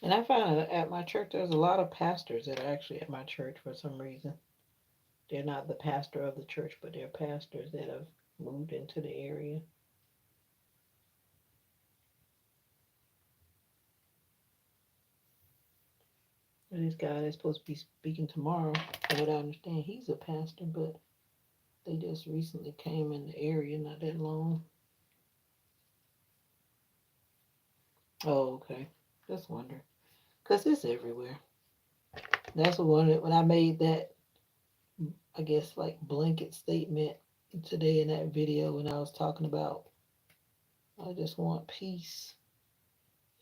And I found that at my church, there's a lot of pastors that are actually at my church for some reason. They're not the pastor of the church, but they're pastors that have moved into the area. This guy that's supposed to be speaking tomorrow, from what I understand, he's a pastor, but they just recently came in the area not that long. Oh, okay. Just wonder. Because it's everywhere. That's one that when I made that, I guess, like blanket statement today in that video when I was talking about, I just want peace.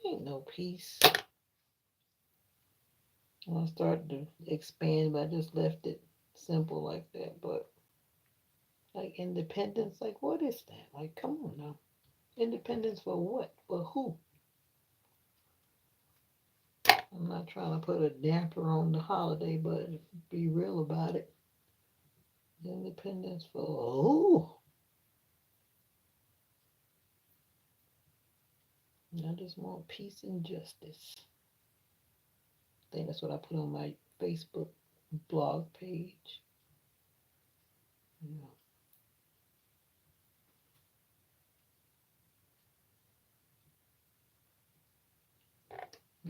Ain't no peace. I started to expand, but I just left it simple like that. But like independence, like what is that? Like, come on now. Independence for what? For who? I'm not trying to put a damper on the holiday, but be real about it. Independence for who? I just want peace and justice. I think that's what I put on my Facebook blog page. Yeah.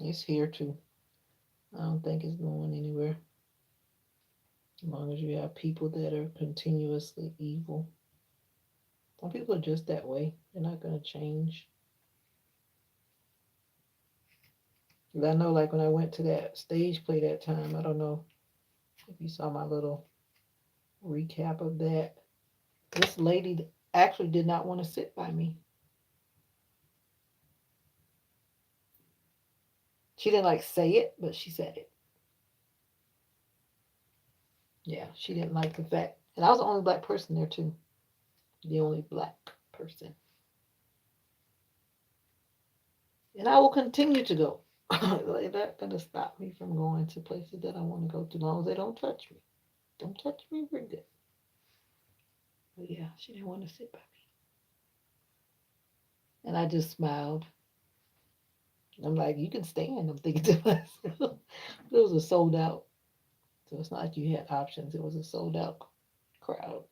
It's here too. I don't think it's going anywhere. As long as you have people that are continuously evil. Some people are just that way. They're not going to change. 'Cause I know, like, when I went to that stage play that time, I don't know if you saw my little recap of that. This lady actually did not want to sit by me. She didn't like say it, but she said it. Yeah, she didn't like the fact. And I was the only black person there, too. The only black person. And I will continue to go. They're not going to stop me from going to places that I want to go to, as long as they don't touch me. Don't touch me, we're good. But yeah, she didn't want to sit by me. And I just smiled. I'm like, you can stand. I'm thinking to myself. It was a sold out. So it's not like you had options. It was a sold out crowd.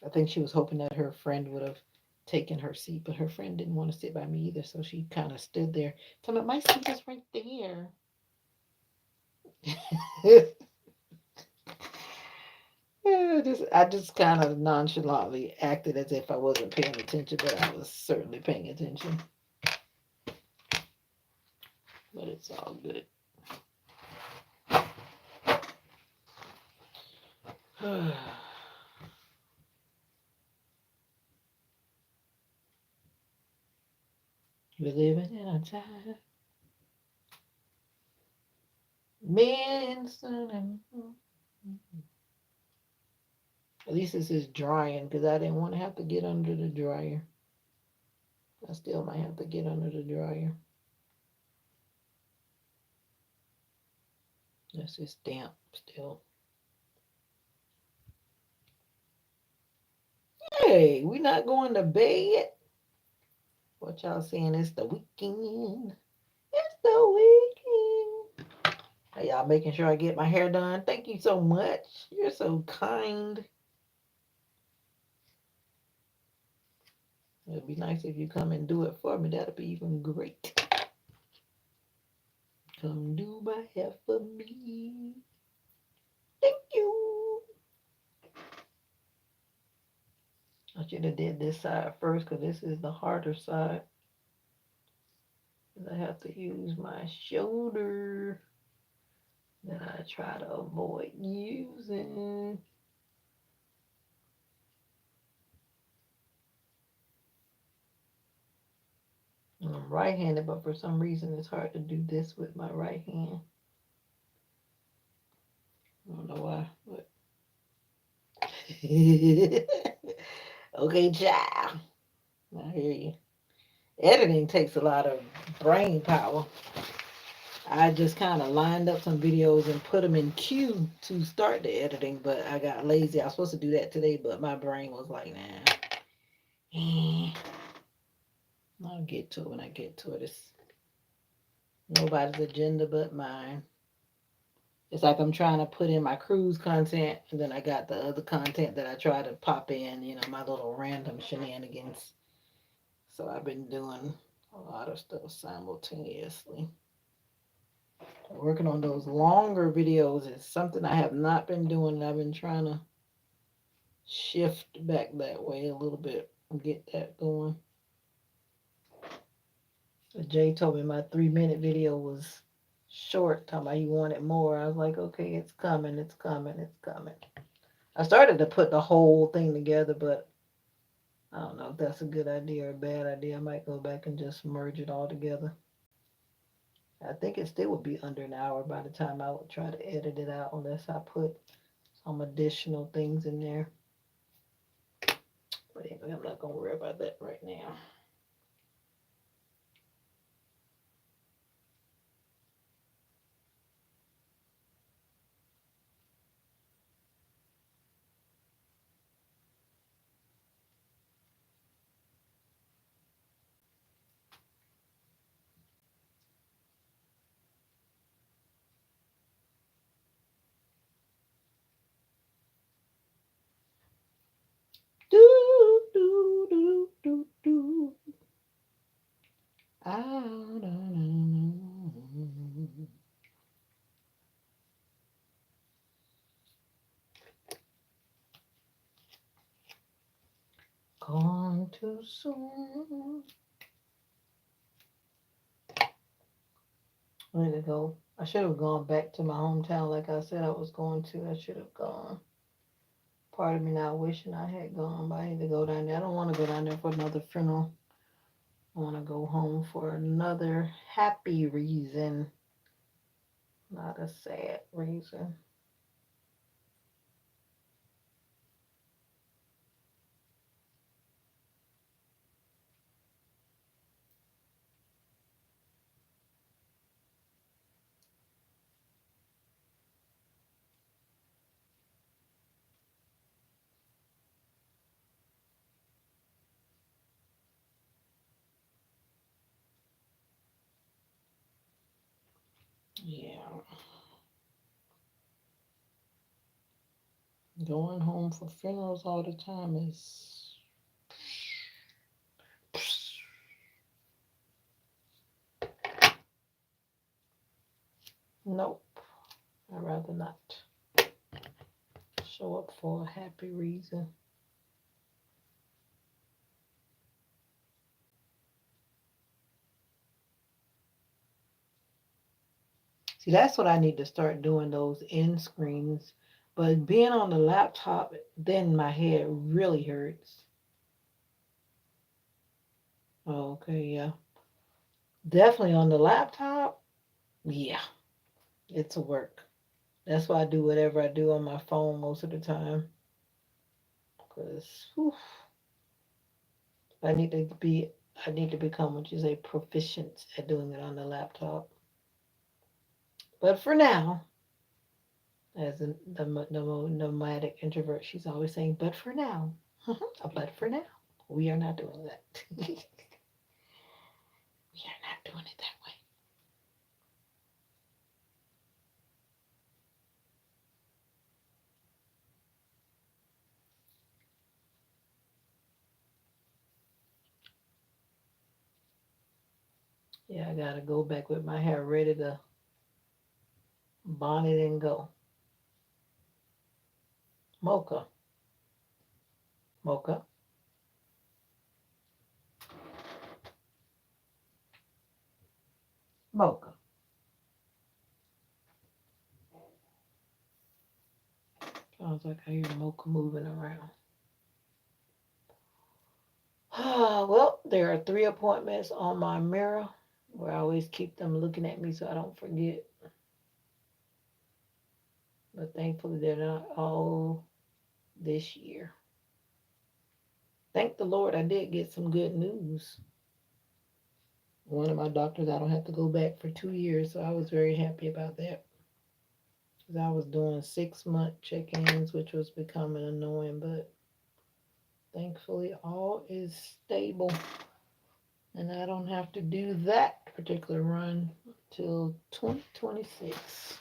I think she was hoping that her friend would have taken her seat, but her friend didn't want to sit by me either. So she kind of stood there. Tell me, my seat is right there. I just kind of nonchalantly acted as if I wasn't paying attention, but I was certainly paying attention. But it's all good. We're living in a time. Men, son, and at least this is drying because I didn't want to have to get under the dryer. I still might have to get under the dryer. It's just damp still. Hey, we not going to bed. What y'all saying? It's the weekend. It's the weekend. Y'all making sure I get my hair done. Thank you so much. You're so kind. It'd be nice if you come and do it for me. That'd be even great. Come do my hair for me. Thank you. I should have did this side first because this is the harder side. I have to use my shoulder that I try to avoid using. I'm right-handed, but for some reason it's hard to do this with my right hand. I don't know why, but okay, child. I hear you. Editing takes a lot of brain power. I just kind of lined up some videos and put them in queue to start the editing, but I got lazy. I was supposed to do that today, but my brain was like, nah. I'll get to it when I get to it. It's nobody's agenda but mine. It's like I'm trying to put in my cruise content, and then I got the other content that I try to pop in, my little random shenanigans. So I've been doing a lot of stuff simultaneously. Working on those longer videos is something I have not been doing, and I've been trying to shift back that way a little bit and get that going. Jay told me my 3-minute video was short, talking about he wanted more. I was like, okay, it's coming, it's coming, it's coming. I started to put the whole thing together, but I don't know if that's a good idea or a bad idea. I might go back and just merge it all together. I think it still would be under an hour by the time I would try to edit it out, unless I put some additional things in there. But anyway, I'm not going to worry about that right now. Do, do, do, do, do. I don't know. Gone too soon. I need to go. I should have gone back to my hometown like I said I was going to. I should have gone. Part of me now wishing I had gone, but I need to go down there. I don't want to go down there for another funeral. I want to go home for another happy reason, not a sad reason. Yeah. Going home for funerals all the time is. Nope. I'd rather not show up for a happy reason. See, that's what I need to start doing, those end screens. But being on the laptop, then my head really hurts. Oh, okay, yeah. Definitely on the laptop, yeah, it's a work. That's why I do whatever I do on my phone most of the time. Because I need to be, I need to become, what you say, proficient at doing it on the laptop. But for now, as the nomadic introvert, she's always saying, but for now, but for now, we are not doing that. We are not doing it that way. Yeah, I gotta go back with my hair ready to bonnet and go. Mocha, mocha, mocha. Sounds like I hear mocha moving around. Well, there are 3 appointments on my mirror where I always keep them looking at me so I don't forget. But thankfully, they're not all this year. Thank the Lord, I did get some good news. One of my doctors, I don't have to go back for 2 years, so I was very happy about that. Because I was doing 6 month check ins, which was becoming annoying, but thankfully, all is stable. And I don't have to do that particular run till 2026.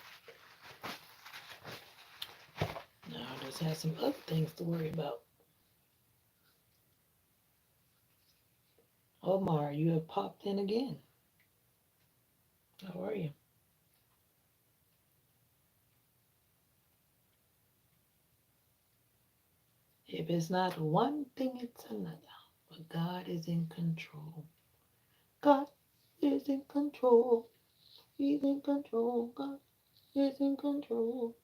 Now I just have some other things to worry about. Omar, you have popped in again. How are you? If it's not one thing, it's another. But God is in control. God is in control. He's in control. God is in control.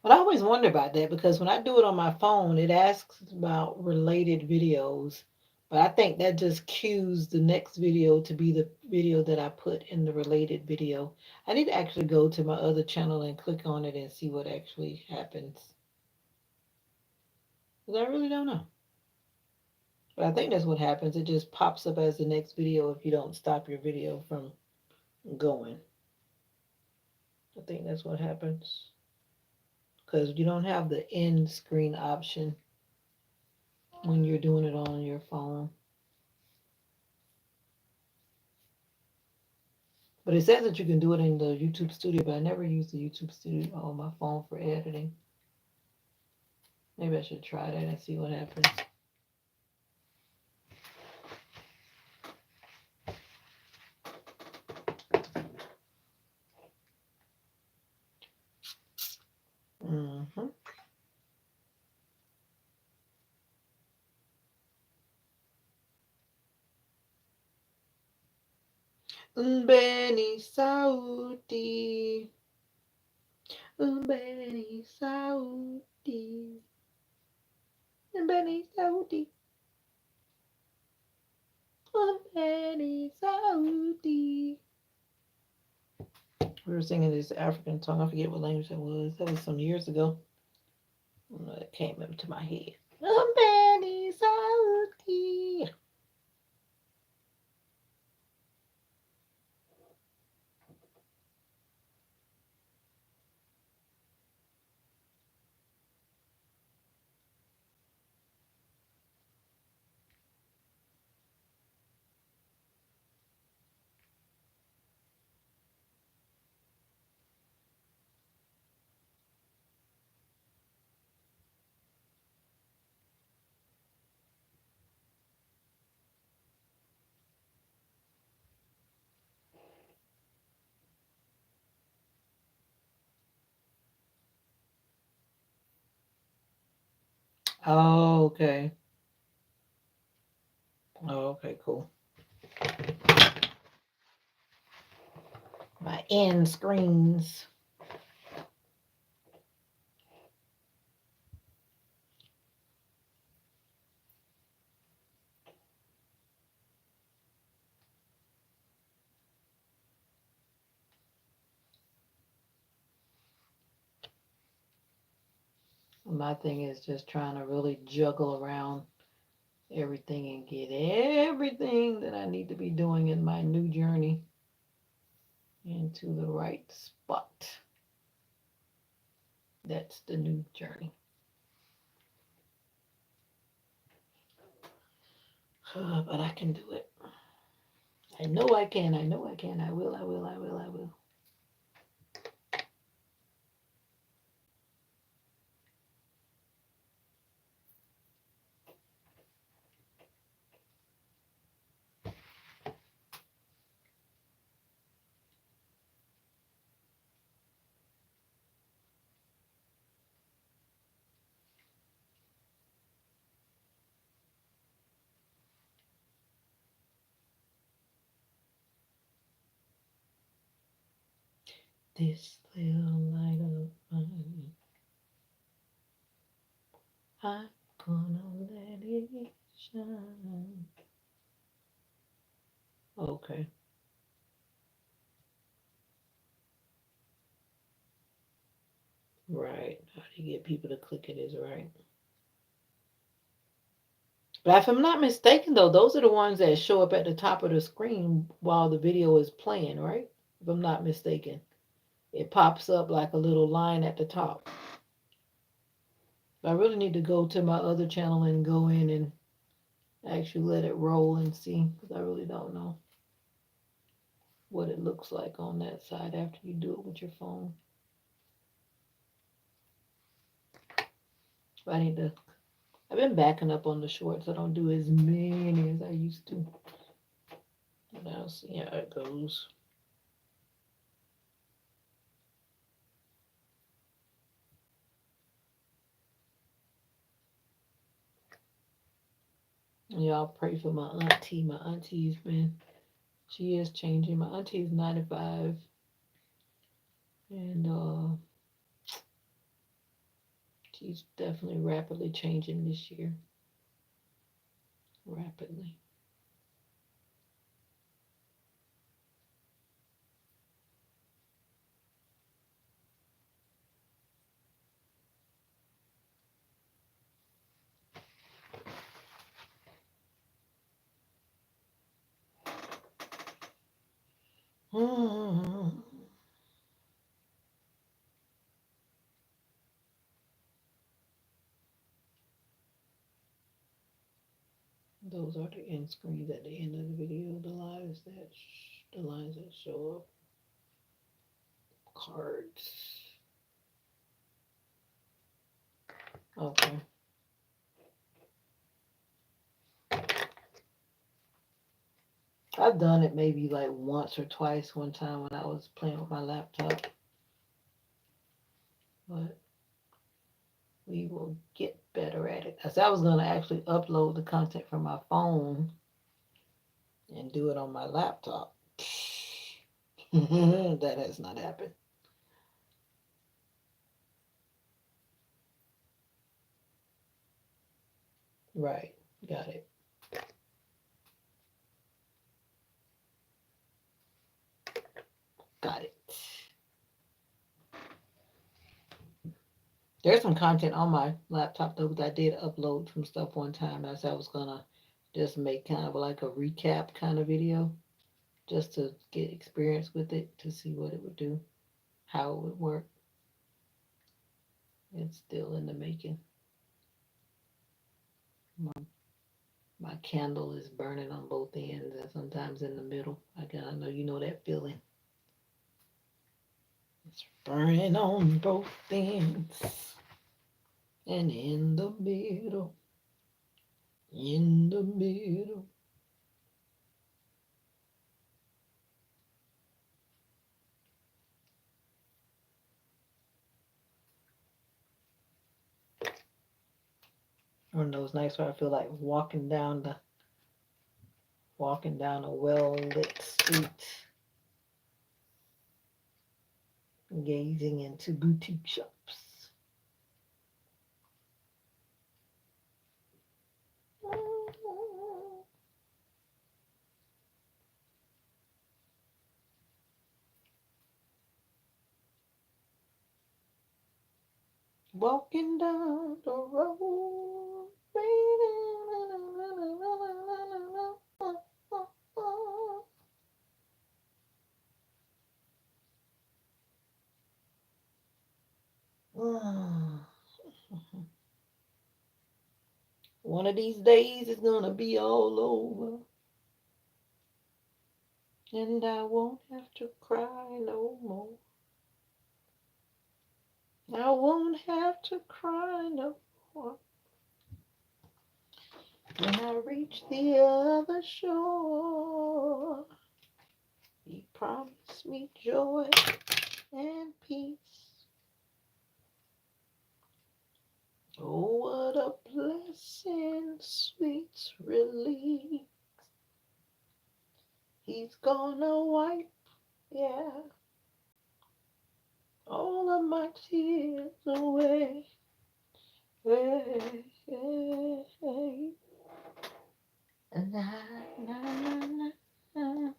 But I always wonder about that because when I do it on my phone, it asks about related videos. But I think that just cues the next video to be the video that I put in the related video. I need to actually go to my other channel and click on it and see what actually happens. Because I really don't know. But I think that's what happens. It just pops up as the next video if you don't stop your video from going. I think that's what happens. Because you don't have the end screen option when you're doing it on your phone. But it says that you can do it in the YouTube studio, but I never use the YouTube studio on my phone for editing. Maybe I should try that and see what happens. Mm-hmm. Umbeni Saudi. Umbeni Saudi. Umbeni Saudi. Umbeni Saudi. We were singing this African song. I forget what language that was. That was some years ago. It came into my head. Umbeni Saudi. Oh, okay. Oh, okay, cool. My end screens. My thing is just trying to really juggle around everything and get everything that I need to be doing in my new journey into the right spot. That's the new journey. But I can do it. I know I can. I know I can. I will. I will. I will. I will. This little light of mine, I'm gonna let it shine. Okay. Right. How do you get people to click it is right. But if I'm not mistaken, though, those are the ones that show up at the top of the screen while the video is playing, right? If I'm not mistaken, it pops up like a little line at the top. I really need to go to my other channel and go in and actually let it roll and see, because I really don't know what it looks like on that side after you do it with your phone. I need to. I've been backing up on the shorts. I don't do as many as I used to. But I'll see how it goes. Y'all pray for my auntie. My auntie's been, she is changing. My auntie's 95, and she's definitely rapidly changing this year. Rapidly. Those are the end screens at the end of the video. The lines that show up. Cards. Okay. I've done it maybe like once or twice one time when I was playing with my laptop. But we will get better at it. I said I was going to actually upload the content from my phone and do it on my laptop. That has not happened. Right. Got it. Got it. There's some content on my laptop though, because I did upload some stuff one time. I said I was gonna just make kind of like a recap kind of video just to get experience with it to see what it would do, how it would work. It's still in the making. My, my candle is burning on both ends and sometimes in the middle. I know you know that feeling. It's burning on both ends and in the middle. In the middle. One of those nights where I feel like walking down a well lit street, gazing into boutique shops. Walking down the road. One of these days it's gonna be all over. And I won't have to cry no more. I won't have to cry no more. When I reach the other shore, he promised me joy and peace. Oh, what a blessing, sweet relief. He's gonna wipe, yeah, all of my tears away. Hey, hey, hey. Na, na, na, na.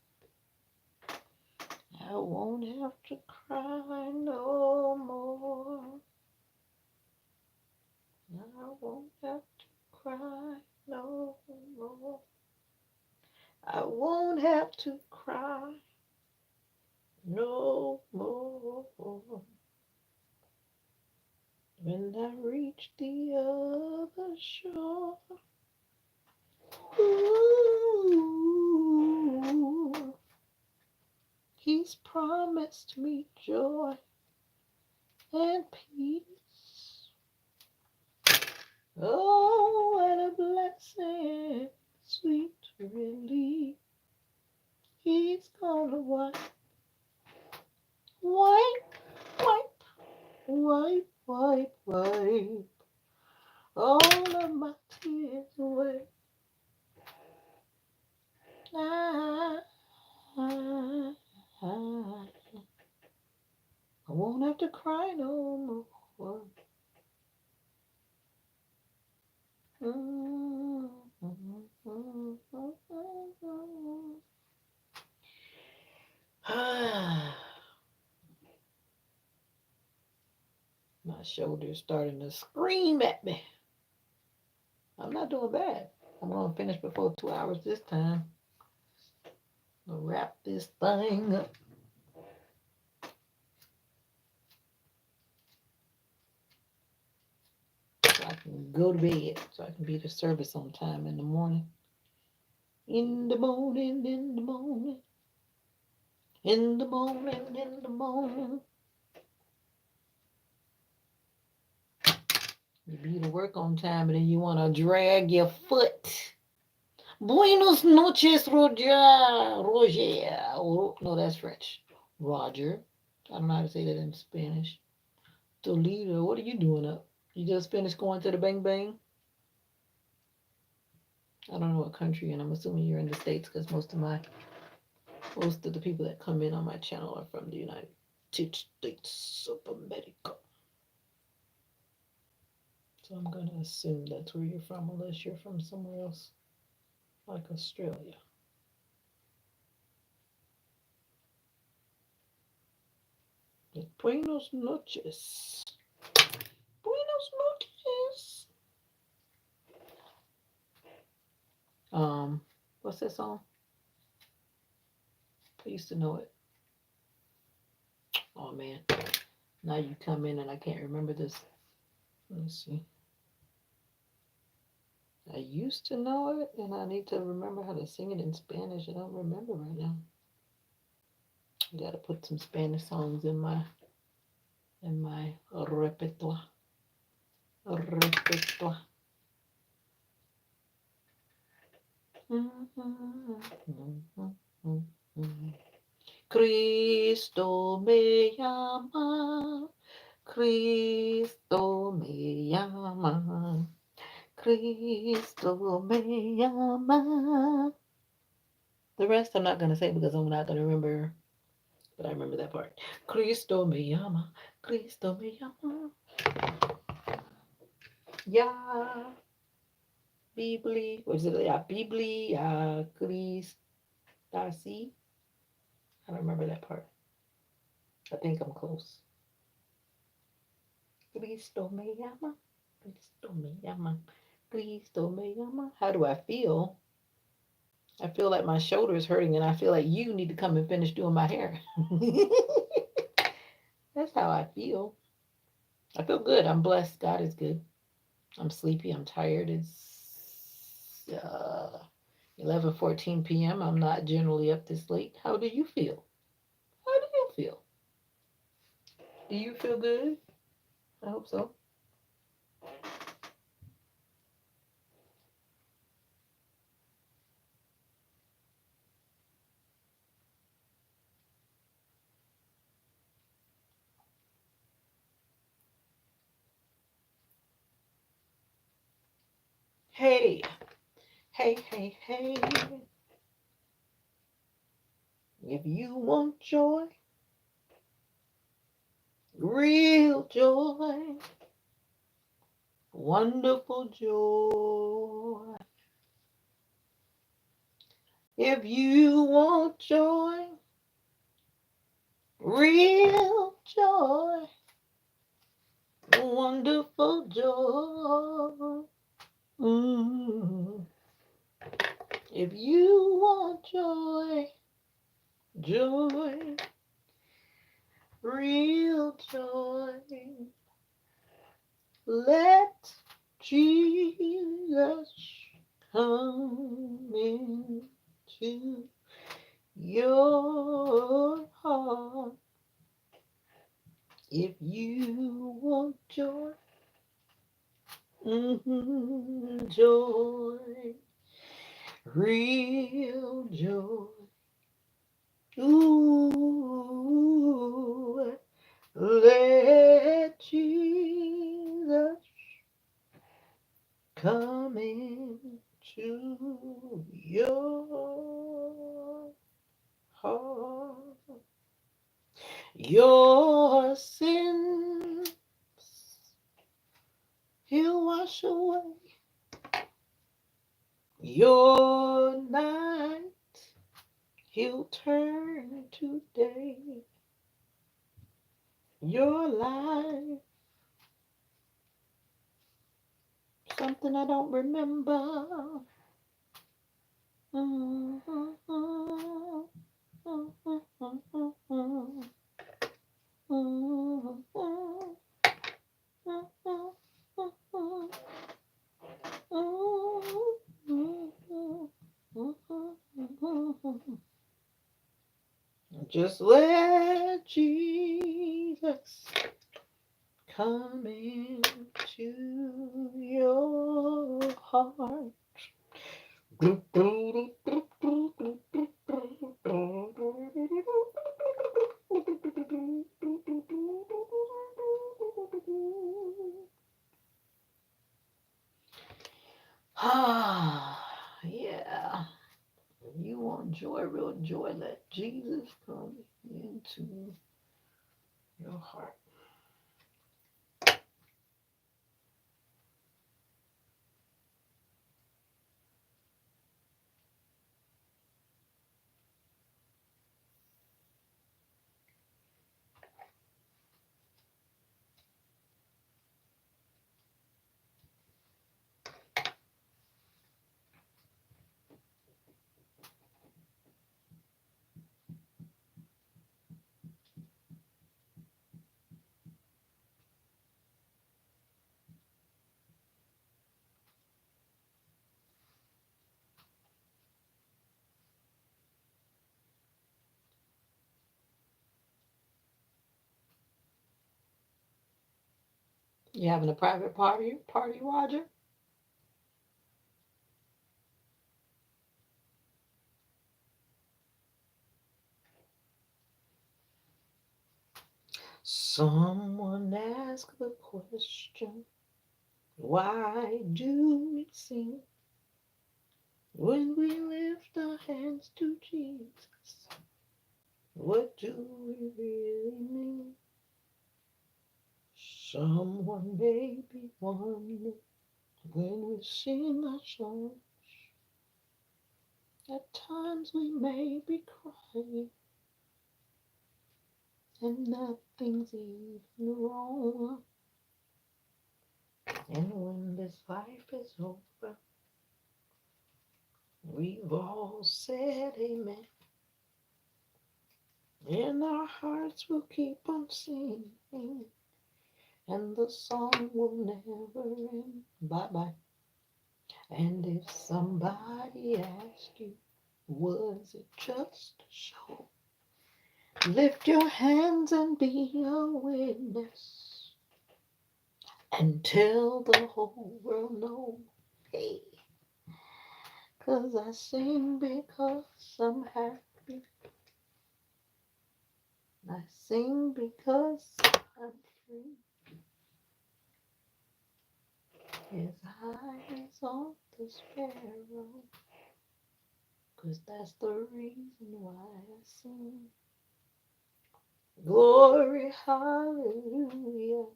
I won't have to cry no more. I won't have to cry no more. I won't have to cry no more. When I reach the other shore, ooh, he's promised me joy and peace. Oh, what a blessing, sweet relief. He's gonna wipe, wipe, wipe, wipe, wipe, wipe all of my tears away. I, I, I won't have to cry no more. My shoulder's starting to scream at me. I'm not doing bad. I'm going to finish before 2 hours this time. I'll wrap this thing up. So I can go to bed. So I can be to service on time in the morning. In the morning, in the morning. In the morning, in the morning. You be to work on time and then you want to drag your foot. Buenos noches, Roger. Roger. Oh, no, that's French. Roger. I don't know how to say that in Spanish. Toledo, what are you doing up? You just finished going to the Bang Bang? I don't know what country, and I'm assuming you're in the States because most of the people that come in on my channel are from the United States of America. So I'm going to assume that's where you're from, unless you're from somewhere else, like Australia. Buenos noches. Buenos noches. What's that song? I used to know it. Oh man, now you come in and I can't remember this. Let me see. I used to know it, and I need to remember how to sing it in Spanish. I don't remember right now. I gotta put some Spanish songs in my repertoire. Repertoire. Cristo me llama. Cristo me llama. Cristo me llama. The rest I'm not going to say because I'm not going to remember, but I remember that part. Cristo me llama. Cristo me llama. Ya. Bibli. What is it? Ya. Bibli. Ya. Cristasi. I don't remember that part. I think I'm close. Cristo me llama. Cristo me llama. Cristo me llama. How do I feel? I feel like my shoulder is hurting and I feel like you need to come and finish doing my hair. That's how I feel. I feel good. I'm blessed. God is good. I'm sleepy. I'm tired. It's 11:14 p.m. I'm not generally up this late. How do you feel? How do you feel? Do you feel good? I hope so. Hey, hey, hey, hey. If you want joy, real joy, wonderful joy. If you want joy, real joy, wonderful joy. Mm. If you want joy, joy, real joy, let Jesus come into your heart. If you want joy, joy, real joy. Ooh, let Jesus come into your heart. Your sins He'll wash away. Your night He'll turn to day. Your life, something I don't remember. Just let Jesus come into your heart. Ah, yeah. You want joy, real joy, let Jesus come into your heart. You having a private party, Roger? Someone asked the question, why do we sing when we lift our hands to Jesus? What do we really mean? Someone may be wondering when we sing our song. At times we may be crying and nothing's even wrong. And when this life is over, we've all said amen. And our hearts will keep on singing, and the song will never end. Bye bye. And if somebody asks you, was it just a show? Lift your hands and be a witness and tell the whole world no. Hey, 'cause I sing because I'm happy. I sing because I'm free. His eyes on the sparrow, 'cause that's the reason why I sing. Glory, hallelujah.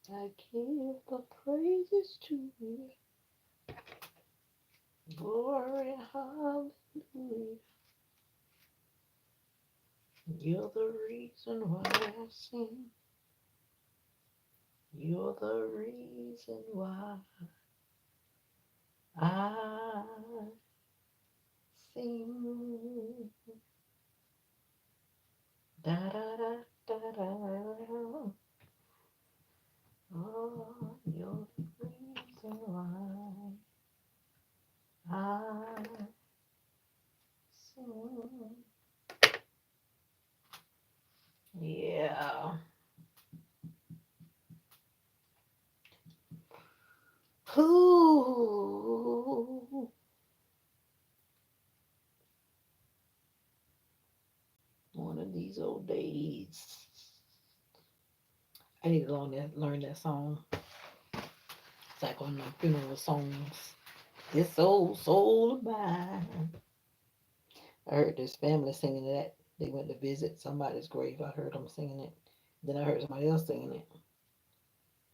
I give the praises to you. Glory, hallelujah. You're the reason why I sing. You're the reason why I sing. Da da da da da. Oh, you're the reason why I sing. Yeah. Ooh. One of these old days. I need to learn that song. It's like on the funeral songs. This old soul of mine. I heard this family singing that. They went to visit somebody's grave. I heard them singing it. Then I heard somebody else singing it.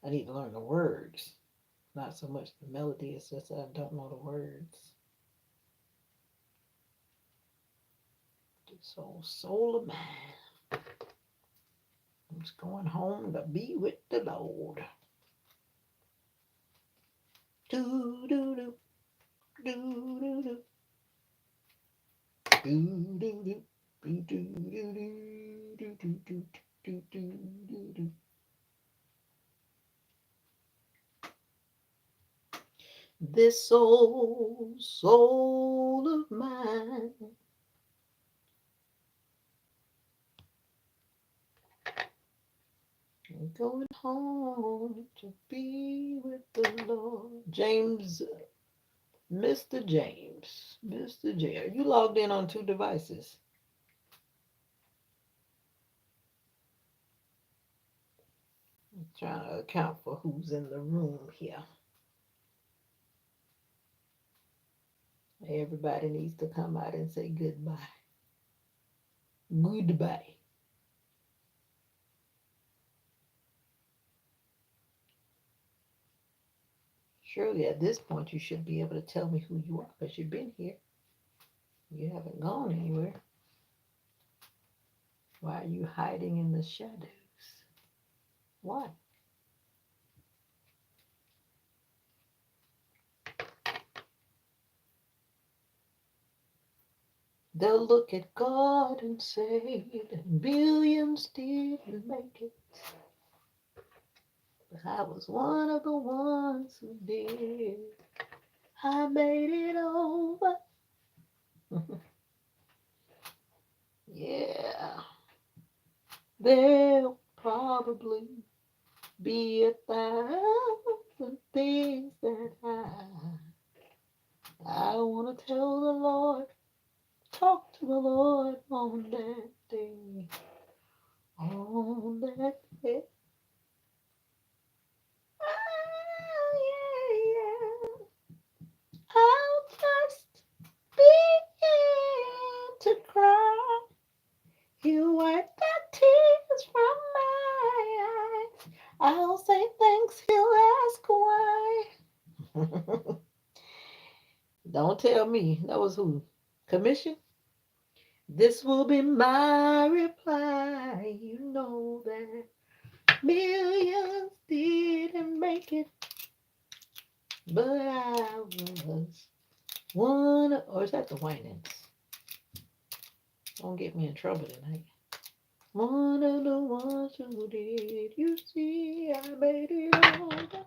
I need to learn the words. Not so much the melody, it's just that I don't know the words. This old soul of mine. I'm just going home to be with the Lord. Do do do do do do do do do do do do do do do do do. This old soul of mine going home to be with the Lord. James, Mr. James, Mr. J. Are you logged in on two devices? I'm trying to account for who's in the room here. Everybody needs to come out and say goodbye. Goodbye. Surely at this point you should be able to tell me who you are because you've been here. You haven't gone anywhere. Why are you hiding in the shadows? Why? They'll look at God and say that millions didn't make it. But I was one of the ones who did. I made it over. Yeah. There'll probably be 1,000 things that I want to tell the Lord. Talk to the Lord on that day. On that day. Oh, yeah, yeah. I'll just begin to cry. You wipe the tears from my eyes. I'll say thanks, he'll ask why. Don't tell me. That was who? Commission? This will be my reply. You know that millions didn't make it, but I was one. Or is that the Winans? Don't get me in trouble tonight. One of the ones who did. You see, I made it over.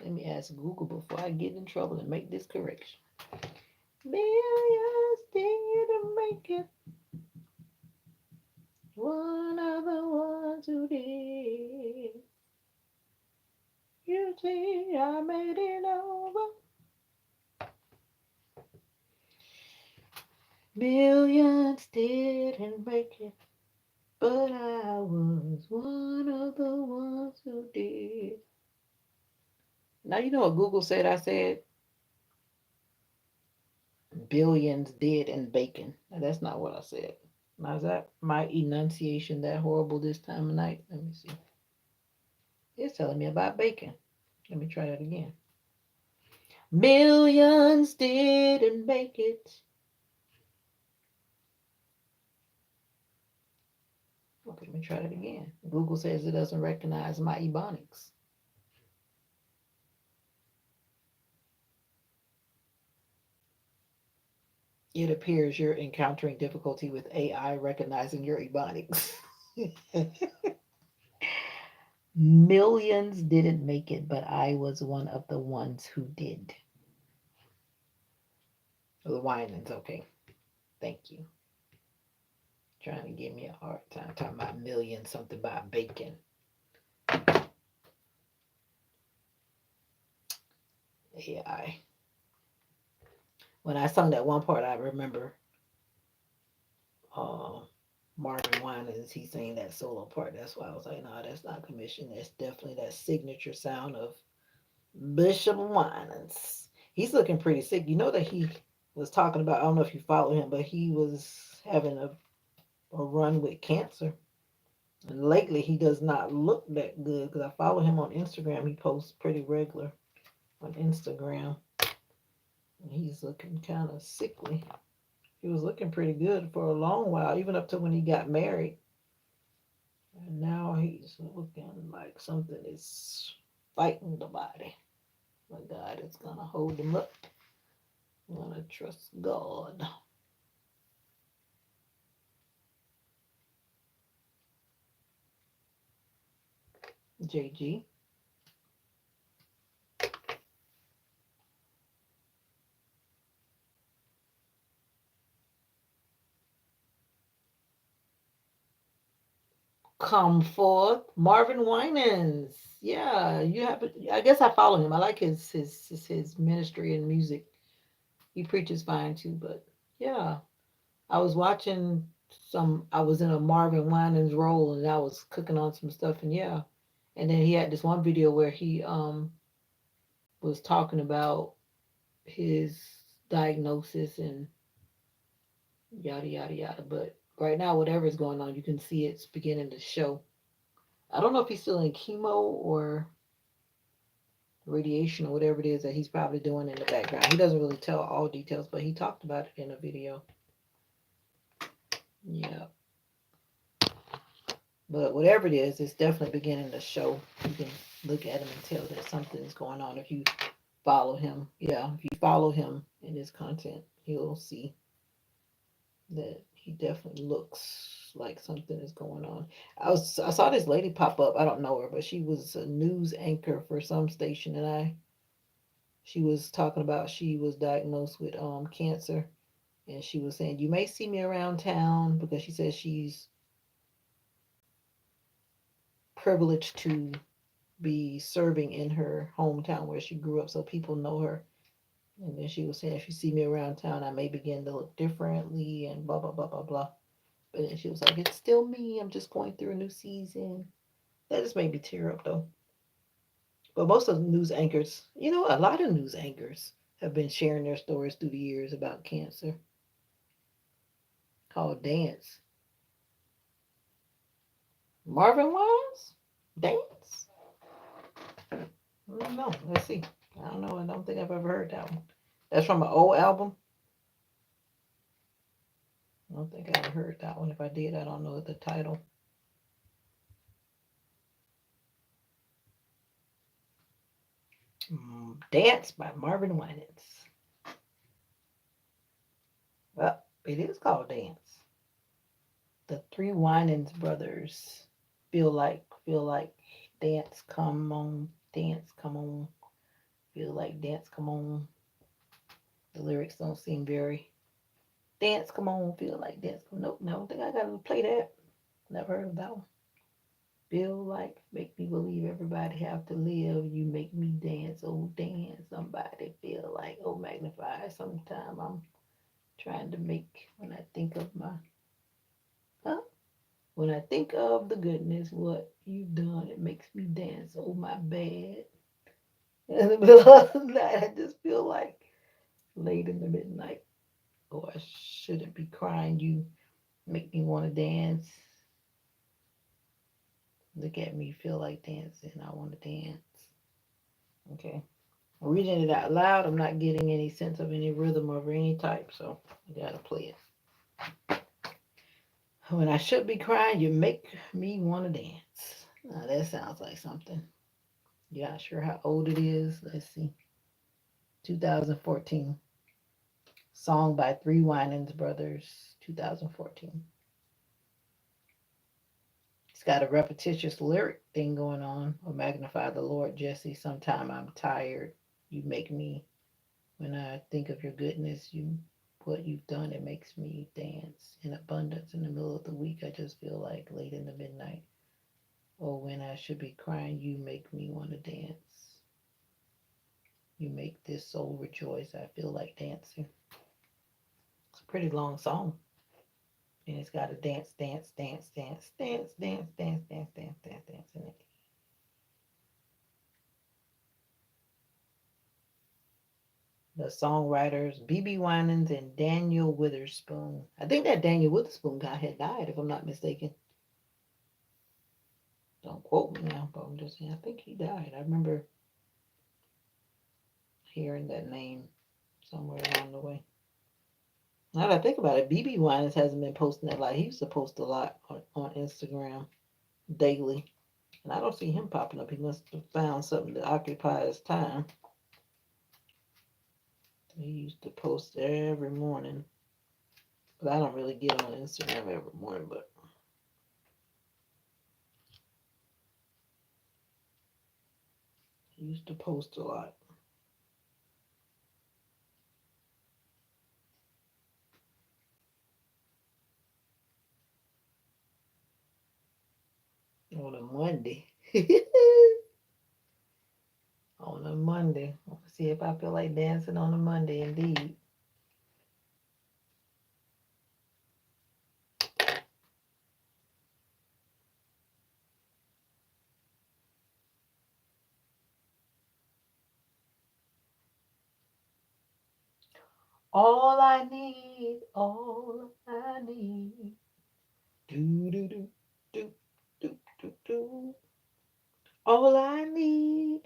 Let me ask Google before I get in trouble and make this correction. Millions didn't make it. One of the ones who did. You see, I made it over. Millions didn't make it, but I was one of the ones who did. Now you know what Google said. I said billions did in bacon. Now, that's not what I said. Now is that my enunciation that horrible this time of night? Let me see. It's telling me about bacon. Let me try that again. Millions didn't make it. Okay, let me try that again. Google says it doesn't recognize my ebonics. It appears you're encountering difficulty with AI recognizing your ebonics. Millions didn't make it, but I was one of the ones who did. The Winans, okay. Thank you. Trying to give me a hard time talking about millions, something about bacon. AI. When I sung that one part, I remember uh, Marvin Winans, he sang that solo part. That's why I was like, no, that's not commission. That's definitely that signature sound of Bishop Winans. He's looking pretty sick. You know that he was talking about, I don't know if you follow him, but he was having a run with cancer. And lately, he does not look that good because I follow him on Instagram. He posts pretty regular on Instagram. And he's looking kind of sickly. He was looking pretty good for a long while, even up to when he got married. And now he's looking like something is fighting the body. But God is going to hold him up. I'm going to trust God. JG. Come forth, Marvin Winans. Yeah, you have. I guess I follow him. I like his ministry and music. He preaches fine too. But yeah, I was watching some. I was in a Marvin Winans role, and I was cooking on some stuff. And yeah, and then he had this one video where he was talking about his diagnosis and yada yada yada. But right now, whatever's going on, you can see it's beginning to show. I don't know if he's still in chemo or radiation or whatever it is that he's probably doing in the background. He doesn't really tell all details, but he talked about it in a video. Yeah. But whatever it is, it's definitely beginning to show. You can look at him and tell that something's going on if you follow him. Yeah, if you follow him in his content, you'll see that he definitely looks like something is going on. I saw this lady pop up. I don't know her, but she was a news anchor for some station, and she was talking about she was diagnosed with cancer, and she was saying you may see me around town because she says she's privileged to be serving in her hometown where she grew up, so people know her. And then she was saying if you see me around town, I may begin to look differently and blah blah blah blah blah. But then she was like, it's still me. I'm just going through a new season. That just made me tear up though. But most of the news anchors, a lot of news anchors have been sharing their stories through the years about cancer. Called Dance. Marvin Wines? Dance? I don't know. Let's see. I don't know. I don't think I've ever heard that one. That's from an old album. I don't think I ever heard that one. If I did, I don't know the title. Dance by Marvin Winans. Well, it is called Dance. The three Winans brothers feel like dance, come on, dance, come on. Feel like dance, come on. The lyrics don't seem very dance, come on, feel like dance. Nope, no, I don't think I gotta play that. Never heard of that one. Feel like, make me believe everybody have to live. You make me dance, oh dance. Somebody feel like, oh magnify. Sometime I'm trying to make when I think of my, huh? When I think of the goodness, what you've done, it makes me dance. Oh my bad. In the middle of the night, I just feel like late in the midnight. Oh, I shouldn't be crying. You make me want to dance. Look at me, feel like dancing. I want to dance. Okay. I'm reading it out loud. I'm not getting any sense of any rhythm of any type, so I gotta play it. When I should be crying, you make me want to dance. Now that sounds like something. You're not sure how old it is. Let's see. 2014. Song by Three Winans Brothers, 2014. It's got a repetitious lyric thing going on. Oh, magnify the Lord, Jesse. Sometime I'm tired. You make me, when I think of your goodness, you what you've done, it makes me dance in abundance in the middle of the week. I just feel like late in the midnight. Or when I should be crying, you make me want to dance. You make this soul rejoice. I feel like dancing. It's a pretty long song. And it's got a dance, dance, dance, dance, dance, dance, dance, dance, dance, dance, dance in it. The songwriters B.B. Winans and Daniel Witherspoon. I think that Daniel Witherspoon guy had died, if I'm not mistaken. Don't quote me now, but I'm just saying, I think he died. I remember hearing that name somewhere along the way. Now that I think about it, B.B. Winans hasn't been posting that a lot. He used to post a lot on Instagram daily. And I don't see him popping up. He must have found something to occupy his time. He used to post every morning. But I don't really get on Instagram every morning, but he used to post a lot. On a Monday. On a Monday. Let's see if I feel like dancing on a Monday indeed. All I need, all I need. Do do do do do do do. All I need.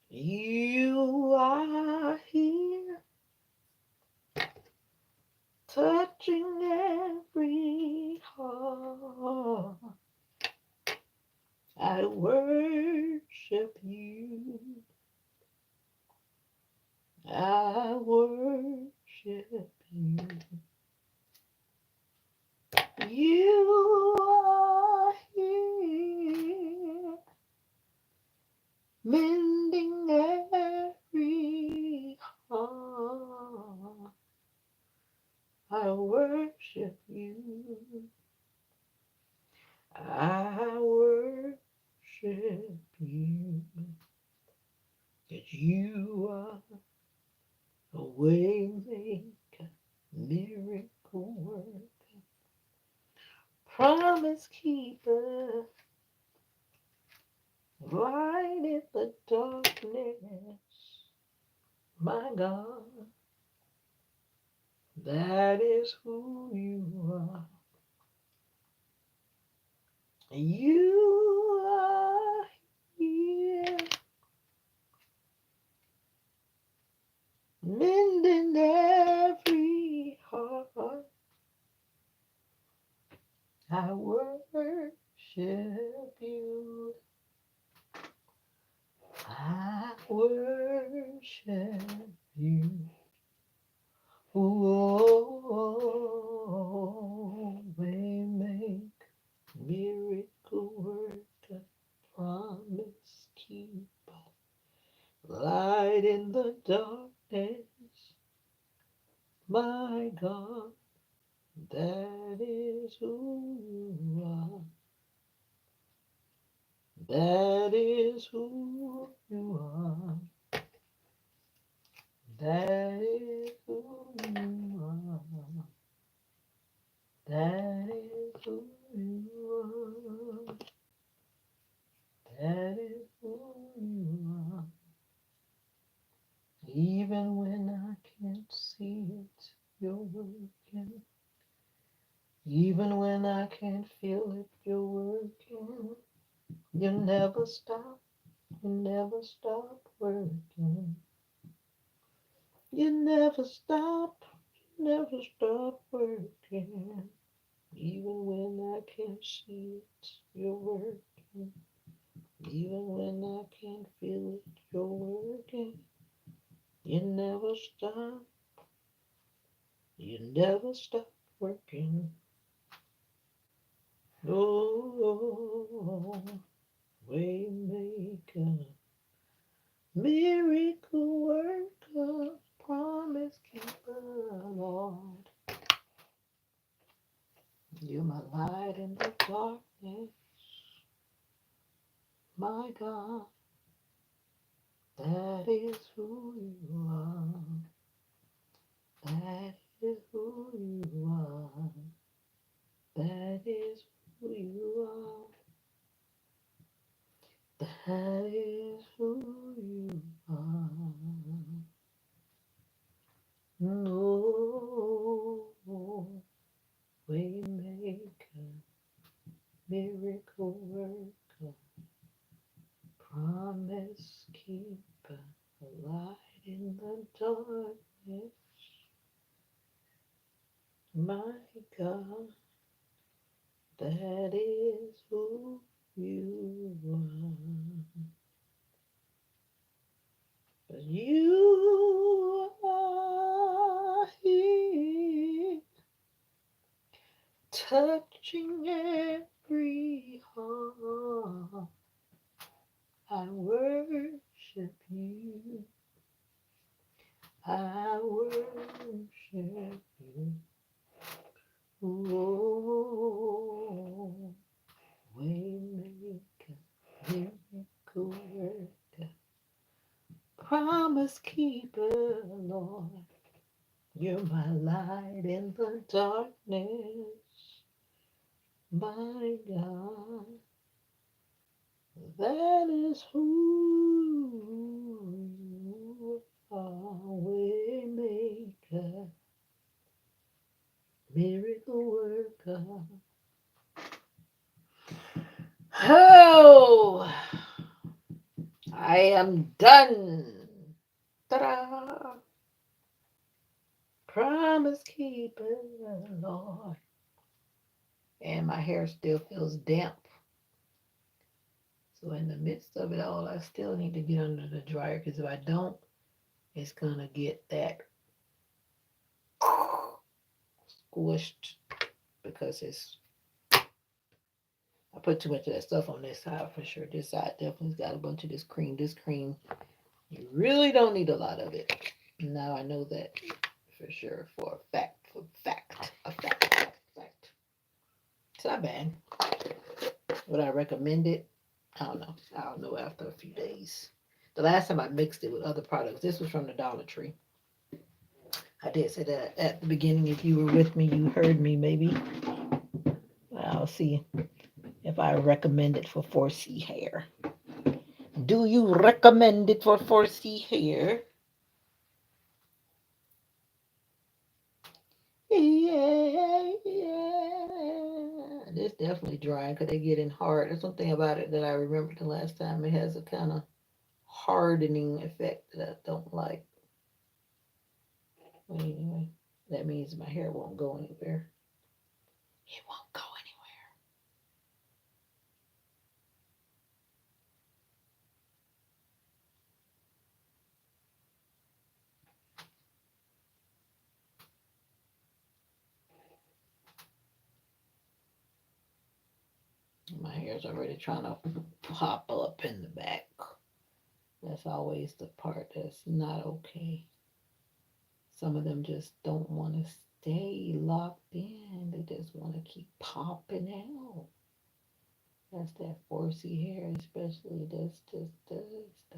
You are here, touching every heart. I worship you. I worship you. You are here, mending every heart. I worship you. I worship you. 'Cause you are a way maker, miracle worker, promise keeper, light in the darkness. My God, that is who you are. You are here, mending every heart. I worship you. I worship you. Oh, way make miracle darkness. My God, that is who you are. That is who you are. That is who you are. That is who you are. That is who you are. Even when I can't see it, you're working. Even when I can't feel it, you're working. You never stop. You never stop working. You never stop. You never stop working. Even when I can't see it, you're working. Even when I can't feel it, you're working. You never stop. You never stop working. Oh, waymaker, miracle worker, promise keeper, Lord. You're my light in the darkness, my God. That is who you are. That is who you are. That is who you are. That is who you are. No, waymaker, miracle worker, promise keeper, light in the darkness, my God, that is who you are. You are here, touching every heart. I worship you. I worship you. Oh, waymaker, miracle worker, promise keeper, Lord. You're my light in the darkness, my God. That is who you are, waymaker, miracle worker. Oh, I am done. Ta-da! Promise keeper, Lord. And my hair still feels damp. So in the midst of it all, I still need to get under the dryer because if I don't, it's gonna get that squished because I put too much of that stuff on this side for sure. This side definitely's got a bunch of this cream. This cream, you really don't need a lot of it. Now I know that for sure, for a fact, fact. It's not bad. Would I recommend it? I don't know. I'll know after a few days. The last time I mixed it with other products, this was from the Dollar Tree. I did say that at the beginning. If you were with me, you heard me maybe. I'll see if I recommend it for 4C hair. Do you recommend it for 4C hair? Yeah, yeah. It's definitely drying because they get in hard. There's something about it that I remember the last time. It has a kind of hardening effect that I don't like. But anyway, that means my hair won't go anywhere. It won't go anywhere. My hair's already trying to pop up in the back. That's always the part that's not okay. Some of them just don't want to stay locked in. They just want to keep popping out. That's that 4C hair, especially. That's just does that.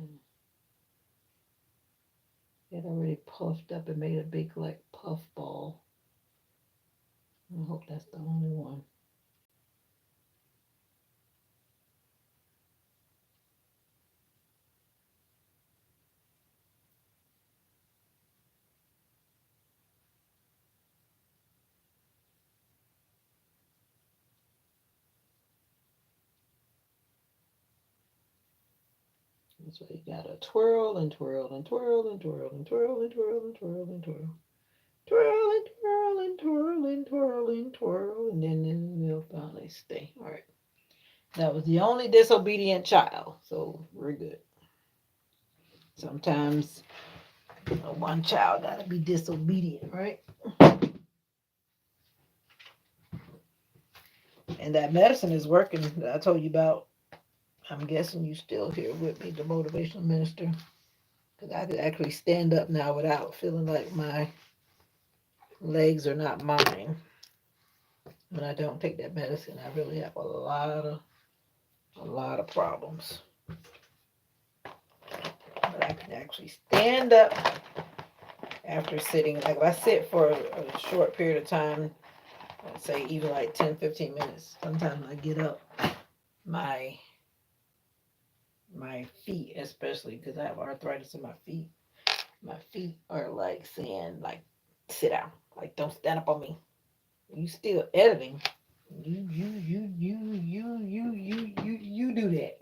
It already puffed up and made a big like puff ball. I hope that's the only one. That's why you gotta twirl and twirl and twirl and twirl and twirl and twirl and twirl and twirl. Twirl and twirl and twirl and twirl and twirl, and then they'll finally stay. All right. That was the only disobedient child, so we're good. Sometimes one child gotta be disobedient, right? And that medicine is working that I told you about. I'm guessing you still here with me, the motivational minister, because I could actually stand up now without feeling like my legs are not mine. When I don't take that medicine, I really have a lot of problems. But I can actually stand up after sitting. Like if I sit for a short period of time, I'd say even like 10, 15 minutes, sometimes I get up. My feet, especially because I have arthritis in my feet are like saying like sit down, like don't stand up on me. You still editing. You do that.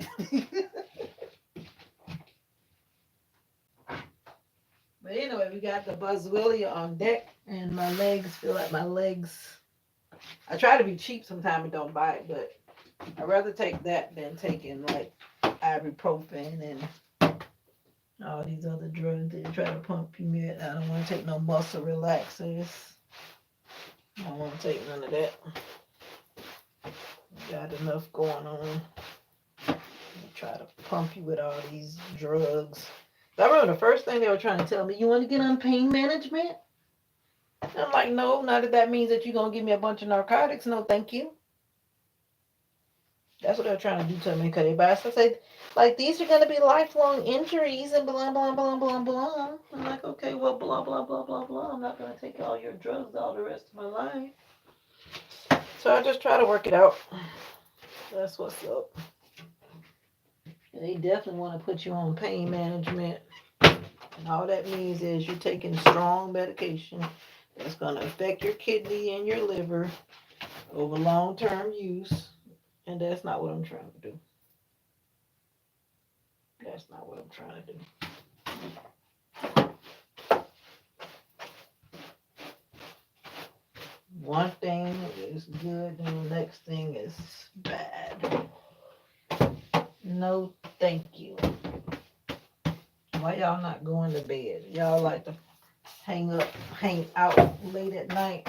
But anyway, we got the Buzz Willie on deck, and my legs feel like my legs. I try to be cheap sometimes and don't buy it, but I'd rather take that than taking like ibuprofen and all these other drugs that try to pump you in. I don't want to take no muscle relaxers. I don't want to take none of that. Got enough going on. They try to pump you with all these drugs. I remember the first thing they were trying to tell me, you want to get on pain management? I'm like, no, not if that means that you're going to give me a bunch of narcotics. No, thank you. That's what they're trying to do to me. Because everybody say, like, these are going to be lifelong injuries and blah, blah, blah, blah, blah. I'm like, okay, well, blah, blah, blah, blah, blah. I'm not going to take all your drugs all the rest of my life. So I just try to work it out. That's what's up. They definitely want to put you on pain management. And all that means is you're taking strong medication that's going to affect your kidney and your liver over long-term use. And that's not what I'm trying to do. That's not what I'm trying to do. One thing is good and the next thing is bad. No, thank you. Why y'all not going to bed? Y'all like to hang out late at night.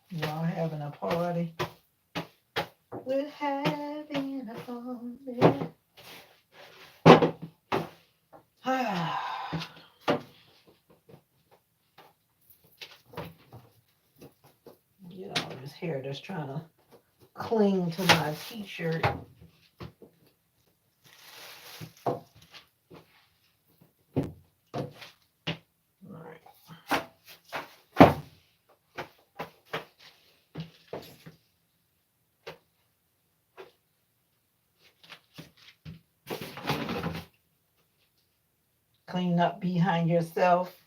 Y'all having a party. We're having a party. Get all this hair that's trying to cling to my t-shirt. Clean up behind yourself.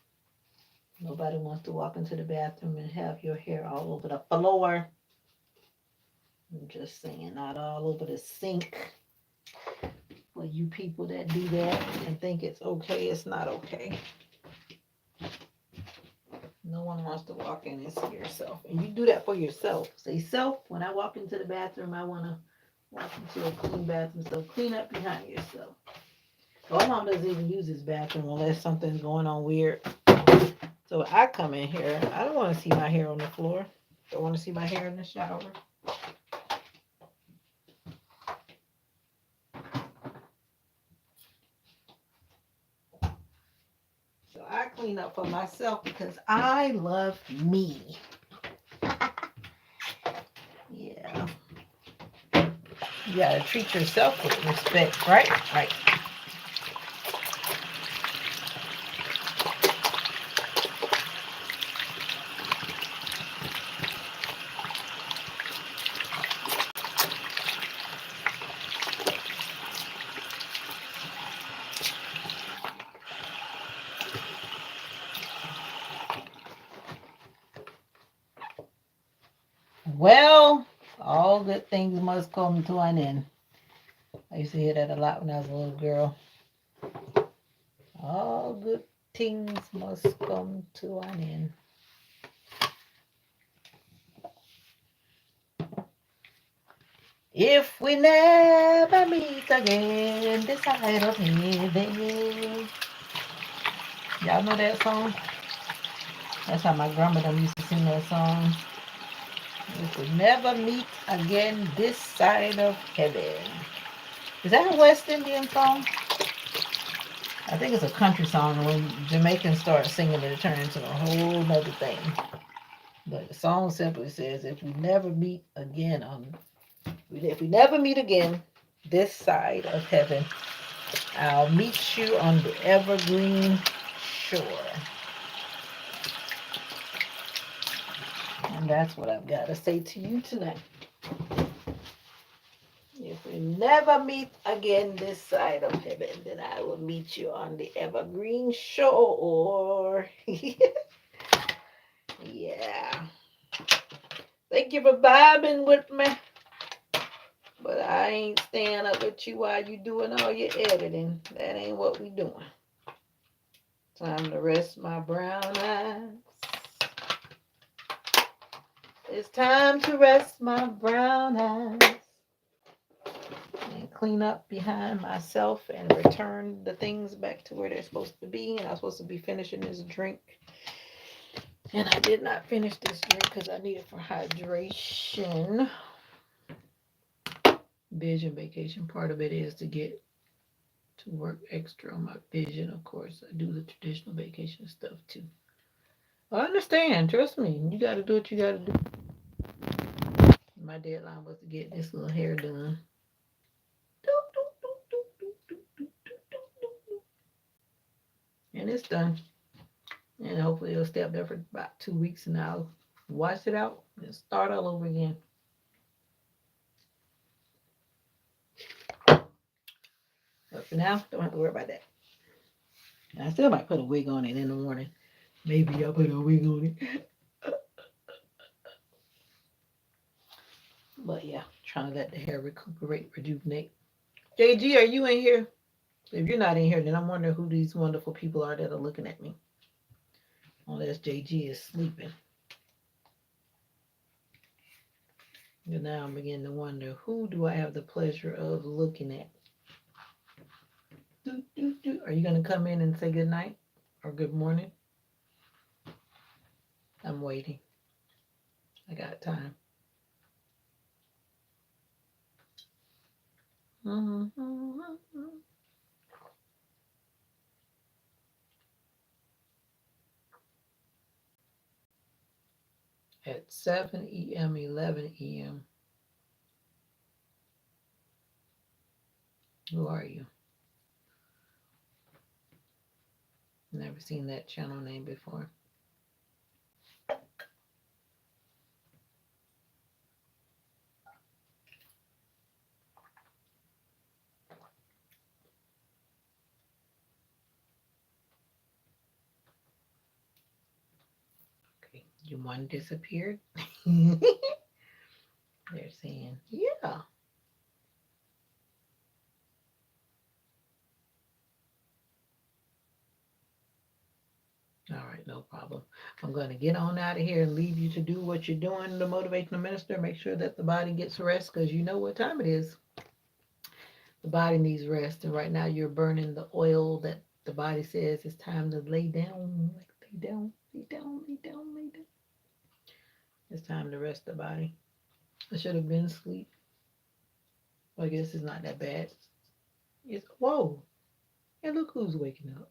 Nobody wants to walk into the bathroom and have your hair all over the floor. I'm just saying, not all over the sink. For you people that do that and think it's okay, it's not okay. No one wants to walk in and see yourself. And you do that for yourself. Say, self, when I walk into the bathroom, I want to walk into a clean bathroom. So clean up behind yourself. My mom doesn't even use this bathroom unless something's going on weird. So I come in here. I don't want to see my hair on the floor. I want to see my hair in the shower. clean up for myself because I love me. Yeah. You gotta treat yourself with respect, right? Right. Well, all good things must come to an end. I used to hear that a lot when I was a little girl. All good things must come to an end. If we never meet again, this side of heaven. Y'all know that song? That's how my grandmother used to sing that song. If we never meet again, this side of heaven. Is that a West Indian song? I think it's a country song. And when Jamaicans start singing it, it turns into a whole other thing. But the song simply says, if we never meet again this side of heaven, I'll meet you on the evergreen shore. And that's what I've got to say to you tonight. If we never meet again this side of heaven, then I will meet you on the evergreen shore. Yeah. Thank you for vibing with me. But I ain't staying up with you while you doing all your editing. That ain't what we doing. Time to rest my brown eyes. It's time to rest my brown eyes. And clean up behind myself and return the things back to where they're supposed to be. And I was supposed to be finishing this drink. And I did not finish this drink because I need it for hydration. Vision vacation. Part of it is to get to work extra on my vision. Of course, I do the traditional vacation stuff too. I understand. Trust me. You got to do what you got to do. My deadline was to get this little hair done. And it's done. And hopefully it'll stay up there for about 2 weeks and I'll wash it out and start all over again. But for now, don't have to worry about that. I still might put a wig on it in the morning. Maybe I'll put a wig on it. But yeah, trying to let the hair recuperate, rejuvenate. JG, are you in here? If you're not in here, then I'm wondering who these wonderful people are that are looking at me. Unless JG is sleeping. And now I'm beginning to wonder, who do I have the pleasure of looking at? Are you going to come in and say good night or good morning? I'm waiting. I got time. At 7 a.m., 11 a.m. Who are you? Never seen that channel name before. Okay, you one disappeared. They're saying, yeah. All right, no problem. I'm going to get on out of here and leave you to do what you're doing, the motivational minister. Make sure that the body gets rest because you know what time it is. The body needs rest. And right now you're burning the oil that the body says it's time to lay down. Like lay down, lay down, lay down, lay down. It's time to rest the body. I should have been asleep. Well, I guess it's not that bad. It's, whoa. And look who's waking up.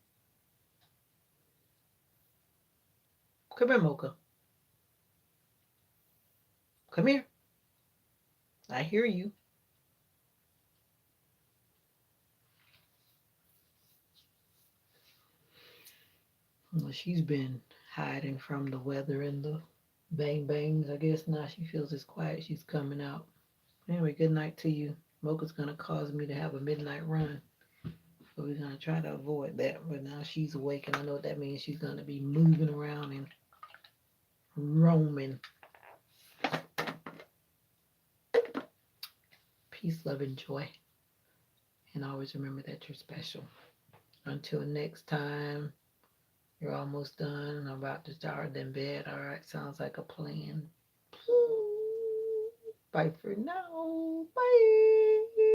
Come here, Mocha. Come here. I hear you. Well, she's been hiding from the weather and the bang bangs. I guess now she feels it's quiet. She's coming out. Anyway, good night to you. Mocha's gonna cause me to have a midnight run. So we're gonna try to avoid that. But now she's awake and I know what that means. She's gonna be moving around and roaming. Peace, love, and joy. And always remember that you're special. Until next time, you're almost done. I'm about to start in bed. All right, sounds like a plan. Bye for now. Bye.